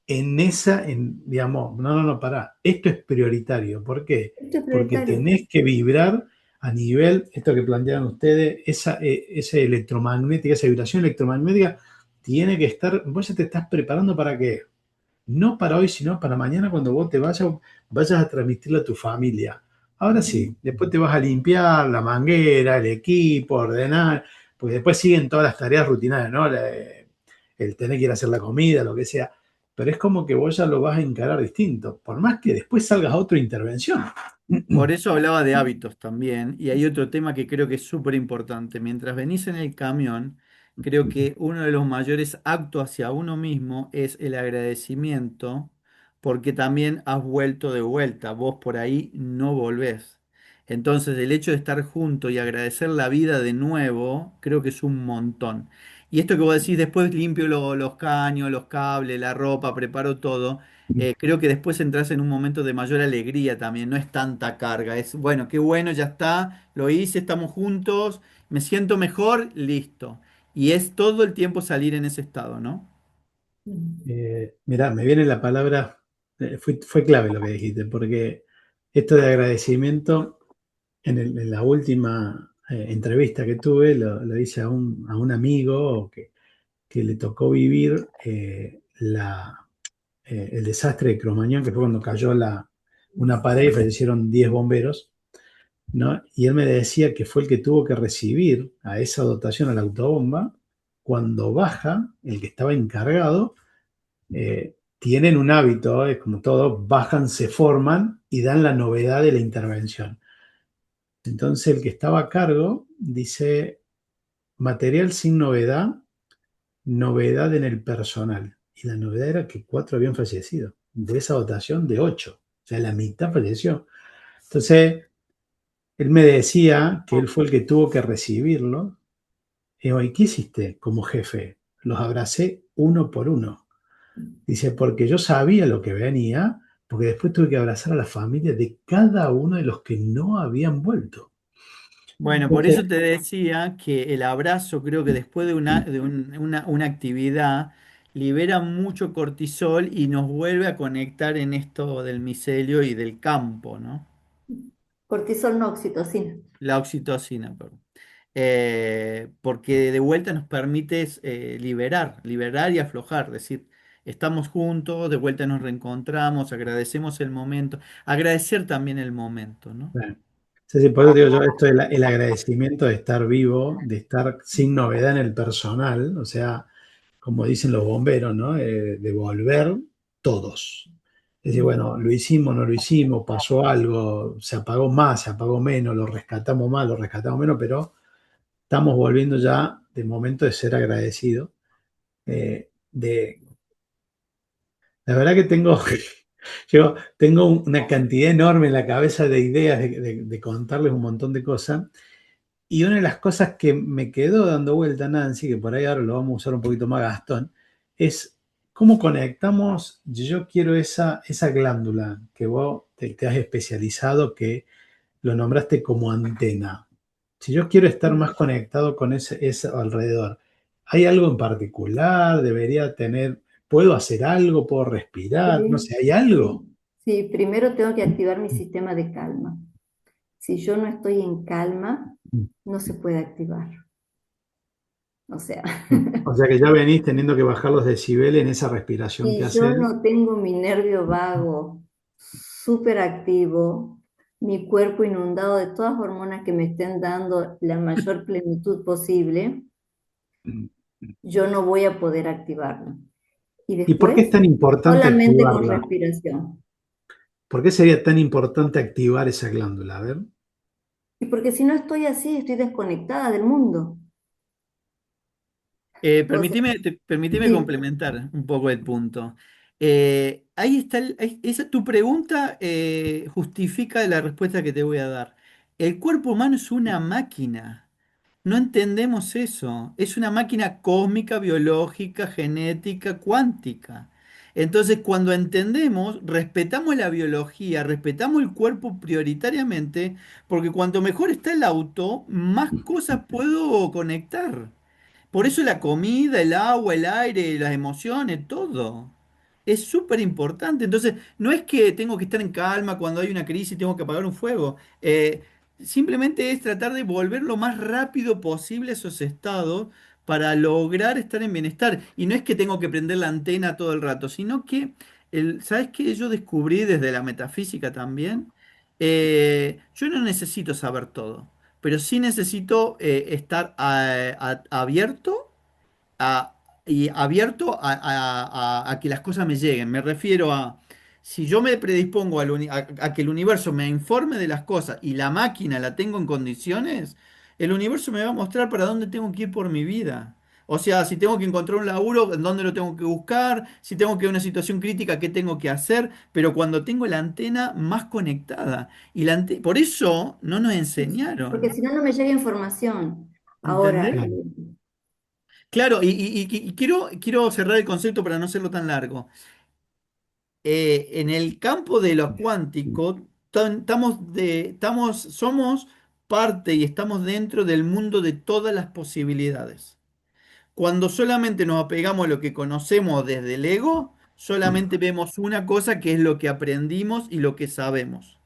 digamos, no, pará, esto es prioritario. ¿Por qué? esto es Porque prioritario. tenés que vibrar a nivel, esto que plantean ustedes, esa electromagnética, esa vibración electromagnética, tiene que estar, vos ya te estás preparando para qué, no para hoy, sino para mañana cuando vos vayas a transmitirle a tu familia. Ahora sí, después te vas a limpiar la manguera, el equipo, ordenar, porque después siguen todas las tareas rutinarias, ¿no? El tener que ir a hacer la comida, lo que sea. Pero es como que vos ya lo vas a encarar distinto, por más que después salgas a otra intervención. Por eso hablaba de hábitos también, y hay otro tema que creo que es súper importante. Mientras venís en el camión, creo que uno de los mayores actos hacia uno mismo es el agradecimiento, porque también has vuelto de vuelta, vos por ahí no volvés. Entonces, el hecho de estar junto y agradecer la vida de nuevo, creo que es un montón. Y esto que vos decís, después limpio los caños, los cables, la ropa, preparo todo. Creo que después entras en un momento de mayor alegría también, no es tanta carga, es bueno, qué bueno, ya está, lo hice, estamos juntos, me siento mejor, listo. Y es todo el tiempo salir en ese estado, ¿no? Mirá, me viene la palabra, fue clave lo que dijiste, porque esto de agradecimiento, en la última entrevista que tuve, lo hice a un amigo que le tocó vivir el desastre de Cromañón, que fue cuando cayó una pared y fallecieron 10 bomberos, ¿no? Y él me decía que fue el que tuvo que recibir a esa dotación, a la autobomba, cuando baja, el que estaba encargado, tienen un hábito, es como todo, bajan, se forman y dan la novedad de la intervención. Entonces el que estaba a cargo dice, material sin novedad, novedad en el personal. Y la novedad era que 4 habían fallecido, de esa dotación de 8. O sea, la mitad falleció. Entonces, él me decía que él fue el que tuvo que recibirlo. Y digo, ¿y qué hiciste como jefe? Los abracé uno por uno. Dice, porque yo sabía lo que venía, porque después tuve que abrazar a la familia de cada uno de los que no habían vuelto. Bueno, por Entonces, eso te decía que el abrazo, creo que después de una actividad, libera mucho cortisol y nos vuelve a conectar en esto del micelio y del campo, ¿no? Cortisol no oxitocina. La oxitocina, perdón. Porque de vuelta nos permite liberar y aflojar, es decir, estamos juntos, de vuelta nos reencontramos, agradecemos el momento, agradecer también el momento, ¿no? bueno, sí, sí, por eso digo yo, esto es el agradecimiento de estar vivo, de estar sin novedad en el personal, o sea, como dicen los bomberos, ¿no? De volver todos. Es decir, bueno, lo hicimos, no lo hicimos, pasó algo, se apagó más, se apagó menos, lo rescatamos más, lo rescatamos menos, pero estamos volviendo ya de momento de ser agradecidos. La verdad que tengo, yo tengo una cantidad enorme en la cabeza de ideas de contarles un montón de cosas. Y una de las cosas que me quedó dando vuelta, Nancy, que por ahí ahora lo vamos a usar un poquito más Gastón, es cómo conectamos. Yo quiero esa glándula que vos te has especializado, que lo nombraste como antena. Si yo quiero estar más conectado con ese alrededor, ¿hay algo en particular? ¿Debería tener, puedo hacer algo? ¿Puedo respirar? No sé, ¿hay algo? Sí, sí, primero tengo que activar mi sistema de calma. Si yo no estoy en calma, no se puede activar. O sea, O sea que ya venís teniendo que bajar los decibeles en esa respiración que si yo haces. no tengo mi nervio vago súper activo, mi cuerpo inundado de todas hormonas que me estén dando la mayor plenitud posible, yo no voy a poder activarlo. Y ¿Y por qué es después, tan importante solamente con activarla? respiración. ¿Por qué sería tan importante activar esa glándula? A ver. Y porque si no estoy así, estoy desconectada del mundo. O sea, Permíteme sí, complementar un poco el punto. Ahí está, tu pregunta justifica la respuesta que te voy a dar. El cuerpo humano es una máquina. No entendemos eso. Es una máquina cósmica, biológica, genética, cuántica. Entonces, cuando entendemos, respetamos la biología, respetamos el cuerpo prioritariamente, porque cuanto mejor está el auto, más cosas puedo conectar. Por eso la comida, el agua, el aire, las emociones, todo. Es súper importante. Entonces, no es que tengo que estar en calma cuando hay una crisis y tengo que apagar un fuego. Simplemente es tratar de volver lo más rápido posible a esos estados para lograr estar en bienestar. Y no es que tengo que prender la antena todo el rato, sino que, ¿sabes qué? Yo descubrí desde la metafísica también. Yo no necesito saber todo, pero sí necesito estar abierto a, y abierto a que las cosas me lleguen. Me refiero a, si yo me predispongo a que el universo me informe de las cosas y la máquina la tengo en condiciones, el universo me va a mostrar para dónde tengo que ir por mi vida. O sea, si tengo que encontrar un laburo, en dónde lo tengo que buscar, si tengo que una situación crítica, qué tengo que hacer, pero cuando tengo la antena más conectada. Por eso no nos porque enseñaron, si no, no me llega información. Ahora, ¿entendés? Claro. Claro, y quiero cerrar el concepto para no hacerlo tan largo. En el campo de lo cuántico, somos parte y estamos dentro del mundo de todas las posibilidades. Cuando solamente nos apegamos a lo que conocemos desde el ego, solamente vemos una cosa que es lo que aprendimos y lo que sabemos.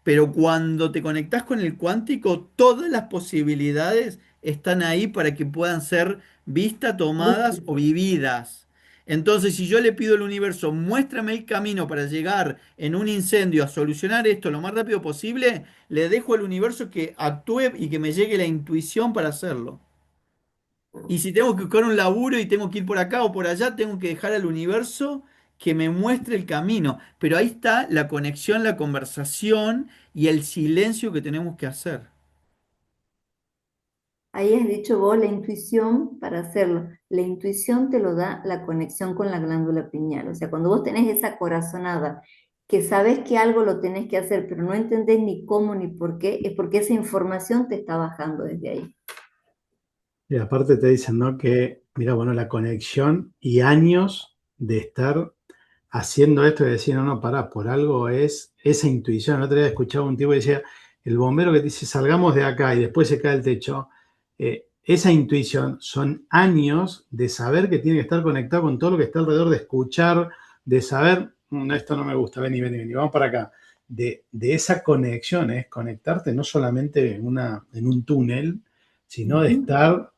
Pero cuando te conectás con el cuántico, todas las posibilidades están ahí para que puedan ser vistas, tomadas o vividas. Entonces, si yo le pido al universo, muéstrame el camino para llegar en un incendio a solucionar esto lo más rápido posible, le dejo al universo que actúe y que me llegue la intuición para hacerlo. Y si tengo que buscar un laburo y tengo que ir por acá o por allá, tengo que dejar al universo que me muestre el camino. Pero ahí está la conexión, la conversación y el silencio que tenemos que hacer. Ahí has dicho vos la intuición para hacerlo. La intuición te lo da la conexión con la glándula pineal. O sea, cuando vos tenés esa corazonada, que sabes que algo lo tenés que hacer, pero no entendés ni cómo ni por qué, es porque esa información te está bajando desde ahí. Y aparte te dicen, ¿no? Que, mira, bueno, la conexión y años de estar haciendo esto y decir, no, no, pará, por algo es esa intuición. El otro día escuchaba un tipo que decía, el bombero que te dice, salgamos de acá y después se cae el techo. Esa intuición son años de saber que tiene que estar conectado con todo lo que está alrededor, de escuchar, de saber, esto no me gusta, vení, vení, vení, vamos para acá. De esa conexión, es conectarte no solamente en un túnel, sino de Ujú. estar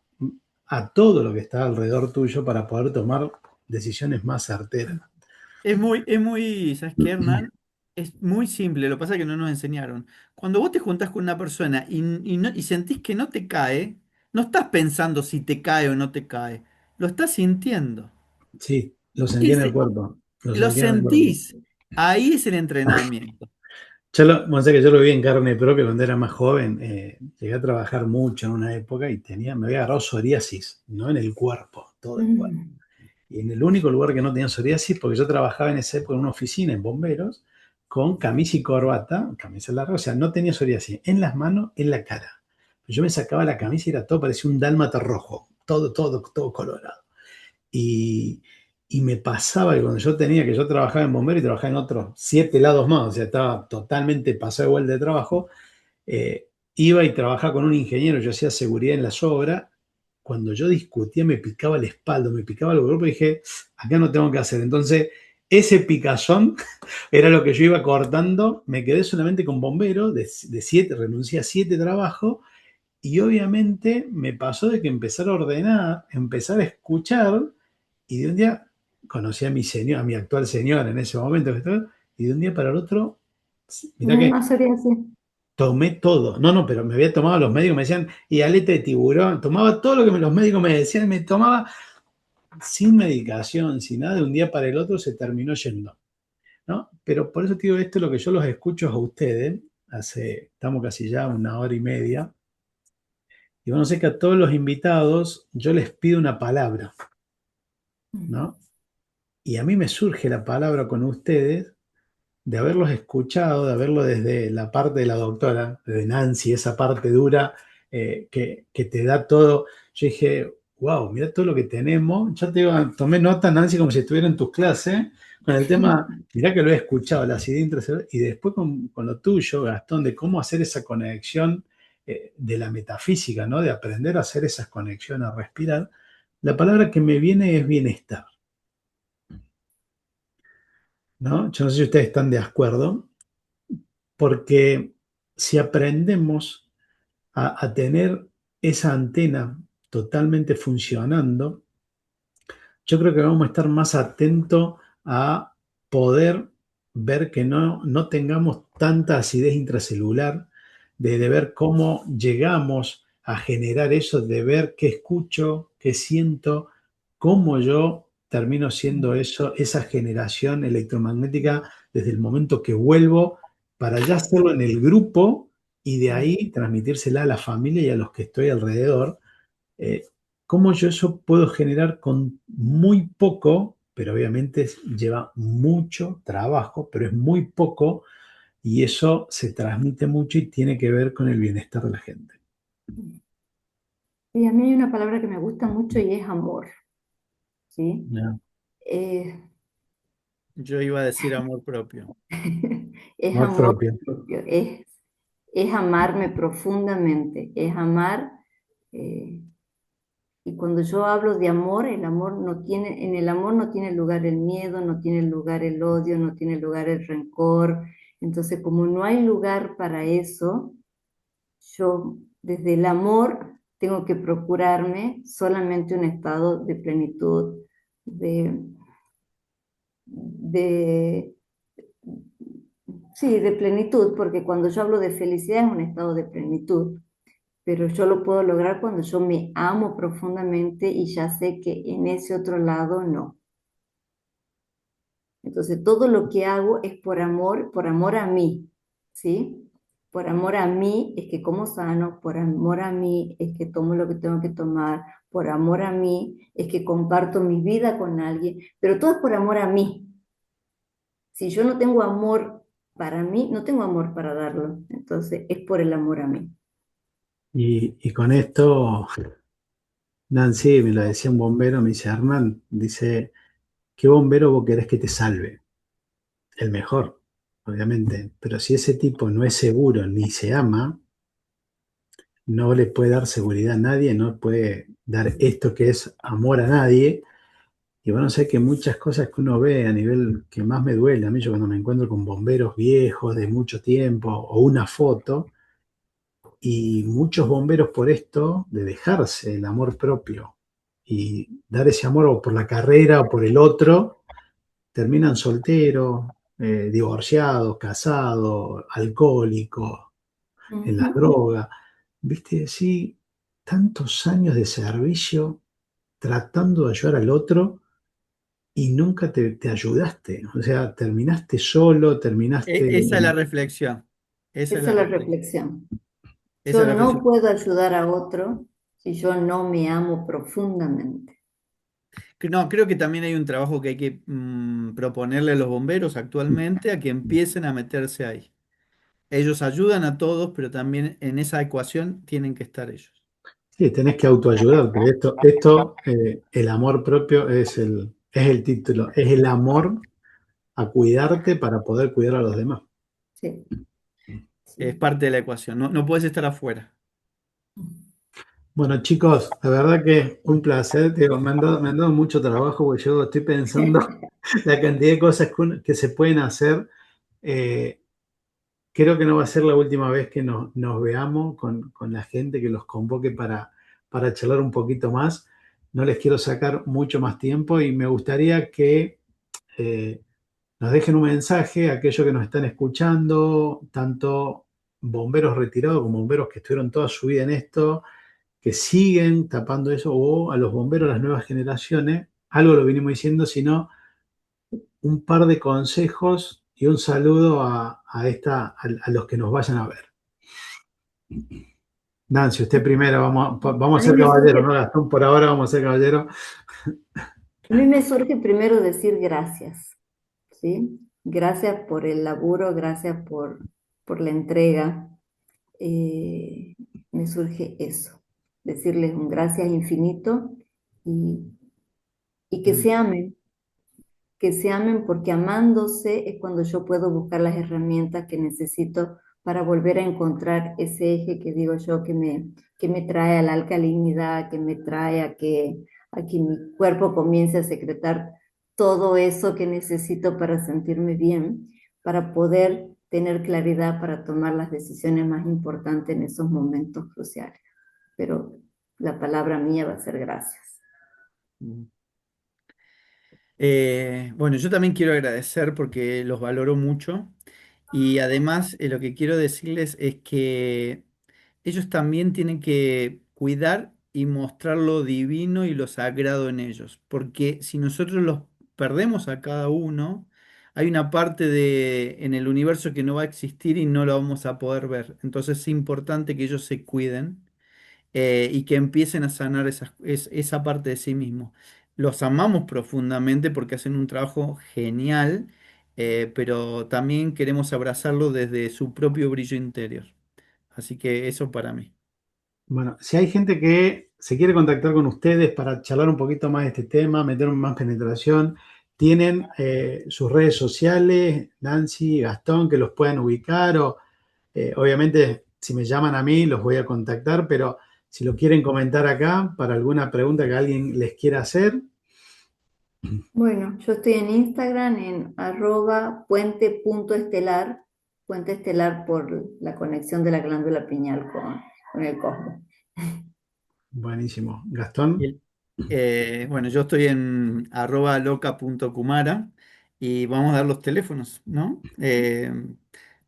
a todo lo que está alrededor tuyo para poder tomar decisiones más certeras. ¿Sabes qué, Hernán? Es muy simple, lo que pasa es que no nos enseñaron. Cuando vos te juntás con una persona y sentís que no te cae, no estás pensando si te cae o no te cae, lo estás sintiendo. Sí, lo sentí en el Ese, cuerpo, lo lo sentí en el cuerpo. sentís. Ahí es el entrenamiento. Bueno, sé que yo lo vi en carne propia cuando era más joven. Llegué a trabajar mucho en una época y me había agarrado psoriasis, no en el cuerpo, todo el cuerpo. Mm. Y en el único lugar que no tenía psoriasis, porque yo trabajaba en esa época en una oficina en bomberos, con camisa y corbata, camisa larga, o sea, no tenía psoriasis en las manos, en la cara. Yo me sacaba la camisa y era todo, parecía un dálmata rojo, todo, todo, todo colorado. Y, y me pasaba que cuando yo trabajaba en bombero y trabajaba en otros 7 lados más, o sea, estaba totalmente pasado igual de trabajo, iba y trabajaba con un ingeniero, yo hacía seguridad en las obras. Cuando yo discutía me picaba la espalda, me picaba el cuerpo y dije, acá no tengo que hacer. Entonces, ese picazón era lo que yo iba cortando. Me quedé solamente con bombero de 7, renuncié a 7 trabajos y obviamente me pasó de que empezar a ordenar, empezar a escuchar y de un día conocí a mi señor, a mi actual señora en ese momento, y de un día para el otro, mirá No hay que más psoriasis. tomé todo. No, no, pero me había tomado, los médicos me decían, y aleta de tiburón, tomaba todo lo que los médicos me decían, me tomaba sin medicación, sin nada, de un día para el otro se terminó yendo, ¿no? Pero por eso te digo, esto es lo que yo los escucho a ustedes, estamos casi ya 1 hora y media, y bueno, sé que a todos los invitados yo les pido una palabra, ¿no? Y a mí me surge la palabra con ustedes de haberlos escuchado, de haberlo desde la parte de la doctora, de Nancy, esa parte dura que te da todo. Yo dije, wow, mira todo lo que tenemos. Ya te digo, tomé nota, Nancy, como si estuviera en tus clases, con el tema, mirá que lo he escuchado, la acidez intracelular, y después con lo tuyo, Gastón, de cómo hacer esa conexión de la metafísica, ¿no? De aprender a hacer esas conexiones, a respirar. La palabra que me viene es bienestar, ¿no? Yo no sé si ustedes están de acuerdo, porque si aprendemos a tener esa antena totalmente funcionando, yo creo que vamos a estar más atentos a poder ver que no tengamos tanta acidez intracelular, de ver cómo llegamos a generar eso, de ver qué escucho, qué siento, cómo yo termino siendo eso, esa generación electromagnética desde el momento que vuelvo para ya hacerlo en el grupo y de ahí transmitírsela a la familia y a los que estoy alrededor. eh, Cómo yo eso puedo generar con muy poco, pero obviamente lleva mucho trabajo, pero es muy poco y eso se transmite mucho y tiene que ver con el bienestar de la gente. Y a mí hay una palabra que me gusta mucho y es amor, ¿sí? Ya. Eh, Yo iba a decir amor propio. es Amor amor propio. propio, es amarme profundamente, es amar, eh, Y cuando yo hablo de amor, en el amor no tiene lugar el miedo, no tiene lugar el odio, no tiene lugar el rencor. Entonces, como no hay lugar para eso, yo desde el amor tengo que procurarme solamente un estado de plenitud, de, de, sí, de plenitud, porque cuando yo hablo de felicidad es un estado de plenitud, pero yo lo puedo lograr cuando yo me amo profundamente y ya sé que en ese otro lado no. Entonces, todo lo que hago es por amor a mí, ¿sí? Por amor a mí es que como sano, por amor a mí es que tomo lo que tengo que tomar, por amor a mí es que comparto mi vida con alguien, pero todo es por amor a mí. Si yo no tengo amor para mí, no tengo amor para darlo. Entonces, es por el amor a mí. Y con esto, Nancy, me lo decía un bombero, me dice, Hernán, dice, ¿qué bombero vos querés que te salve? El mejor, obviamente. Pero si ese tipo no es seguro ni se ama, no le puede dar seguridad a nadie, no puede dar esto que es amor a nadie. Y bueno, sé que muchas cosas que uno ve a nivel que más me duele, a mí yo cuando me encuentro con bomberos viejos de mucho tiempo o una foto, y muchos bomberos por esto de dejarse el amor propio y dar ese amor o por la carrera o por el otro, terminan solteros, divorciados, casados, alcohólicos, en la Ujú. droga. ¿Viste? Sí, tantos años de servicio tratando de ayudar al otro y nunca te ayudaste. O sea, terminaste solo, terminaste... Esa es la reflexión. Esa es Esa la es la reflexión. reflexión. Esa Yo es la no reflexión. puedo ayudar a otro si yo no me amo profundamente. No, creo que también hay un trabajo que hay que proponerle a los bomberos actualmente a que empiecen a meterse ahí. Ellos ayudan a todos, pero también en esa ecuación tienen que estar ellos. Sí, tenés que autoayudarte. Esto, el amor propio es el título, es el amor a cuidarte para poder cuidar a los demás. Sí, Es sí. parte de la ecuación. No, no puedes estar afuera. Bueno, chicos, la verdad que un placer. Te digo, me han dado mucho trabajo porque yo estoy pensando la cantidad de cosas que se pueden hacer. Eh, Creo que no va a ser la última vez que nos veamos con la gente, que los convoque para charlar un poquito más. No les quiero sacar mucho más tiempo y me gustaría que eh, nos dejen un mensaje a aquellos que nos están escuchando, tanto bomberos retirados como bomberos que estuvieron toda su vida en esto, que siguen tapando eso, o a los bomberos, las nuevas generaciones. Algo lo venimos diciendo, sino un par de consejos y un saludo a los que nos vayan a ver. Nancy, usted primero, vamos A a mí ser me caballeros, surge, ¿no, Gastón? Por ahora vamos a ser caballeros. a mí me surge primero decir gracias, ¿sí? Gracias por el laburo, gracias por la entrega. Eh, Me surge eso, decirles un gracias infinito y, y Mm. que se amen porque amándose es cuando yo puedo buscar las herramientas que necesito para volver a encontrar ese eje que digo yo que me trae a la alcalinidad, que me trae a que mi cuerpo comience a secretar todo eso que necesito para sentirme bien, para poder tener claridad para tomar las decisiones más importantes en esos momentos cruciales. Pero la palabra mía va a ser gracias. Bueno, yo también quiero agradecer porque los valoro mucho y además lo que quiero decirles es que ellos también tienen que cuidar y mostrar lo divino y lo sagrado en ellos, porque si nosotros los perdemos a cada uno, hay una parte en el universo que no va a existir y no lo vamos a poder ver. Entonces es importante que ellos se cuiden y que empiecen a sanar esa parte de sí mismos. Los amamos profundamente porque hacen un trabajo genial, pero también queremos abrazarlo desde su propio brillo interior. Así que eso para mí. Bueno, si hay gente que se quiere contactar con ustedes para charlar un poquito más de este tema, meter más penetración, tienen sus redes sociales, Nancy, Gastón, que los puedan ubicar o obviamente si me llaman a mí los voy a contactar, pero si lo quieren comentar acá para alguna pregunta que alguien les quiera hacer. Bueno, yo estoy en Instagram en @puente.estelar, puente estelar por la conexión de la glándula pineal con el cosmos. Buenísimo. Gastón. Bueno, yo estoy en @loca.kumara y vamos a dar los teléfonos, ¿no?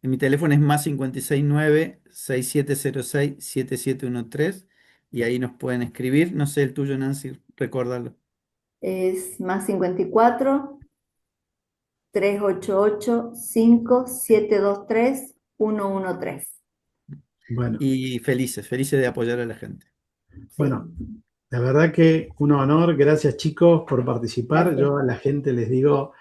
Mi teléfono es más 569-6706-7713 y ahí nos pueden escribir. No sé el tuyo, Nancy, recordarlo. Es más 54 388 5723 113. Bueno, Y felices de apoyar a la gente. bueno, Sí, la verdad que un honor. Gracias, chicos, por participar. gracias. Yo a la gente les digo,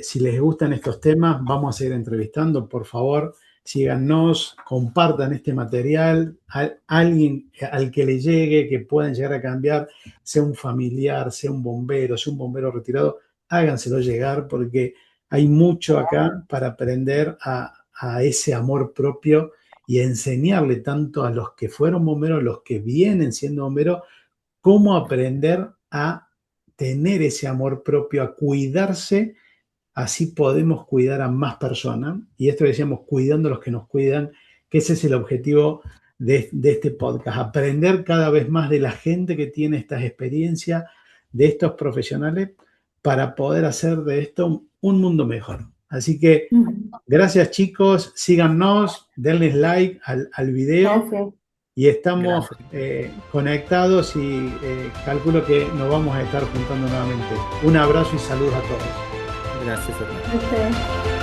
si les gustan estos temas, vamos a seguir entrevistando. Por favor, síganos, compartan este material a alguien al que le llegue, que puedan llegar a cambiar, sea un familiar, sea un bombero retirado, háganselo llegar porque hay mucho acá para aprender a ese amor propio y enseñarle tanto a los que fueron bomberos, a los que vienen siendo bomberos, cómo aprender a tener ese amor propio, a cuidarse, así podemos cuidar a más personas. Y esto decíamos, cuidando a los que nos cuidan, que ese es el objetivo de este podcast, aprender cada vez más de la gente que tiene estas experiencias, de estos profesionales, para poder hacer de esto un mundo mejor. Así que gracias, chicos, síganos, denles like al video Gracias. y estamos Gracias. conectados y calculo que nos vamos a estar juntando nuevamente. Un abrazo y saludos a todos. Gracias, Fernando. Gracias.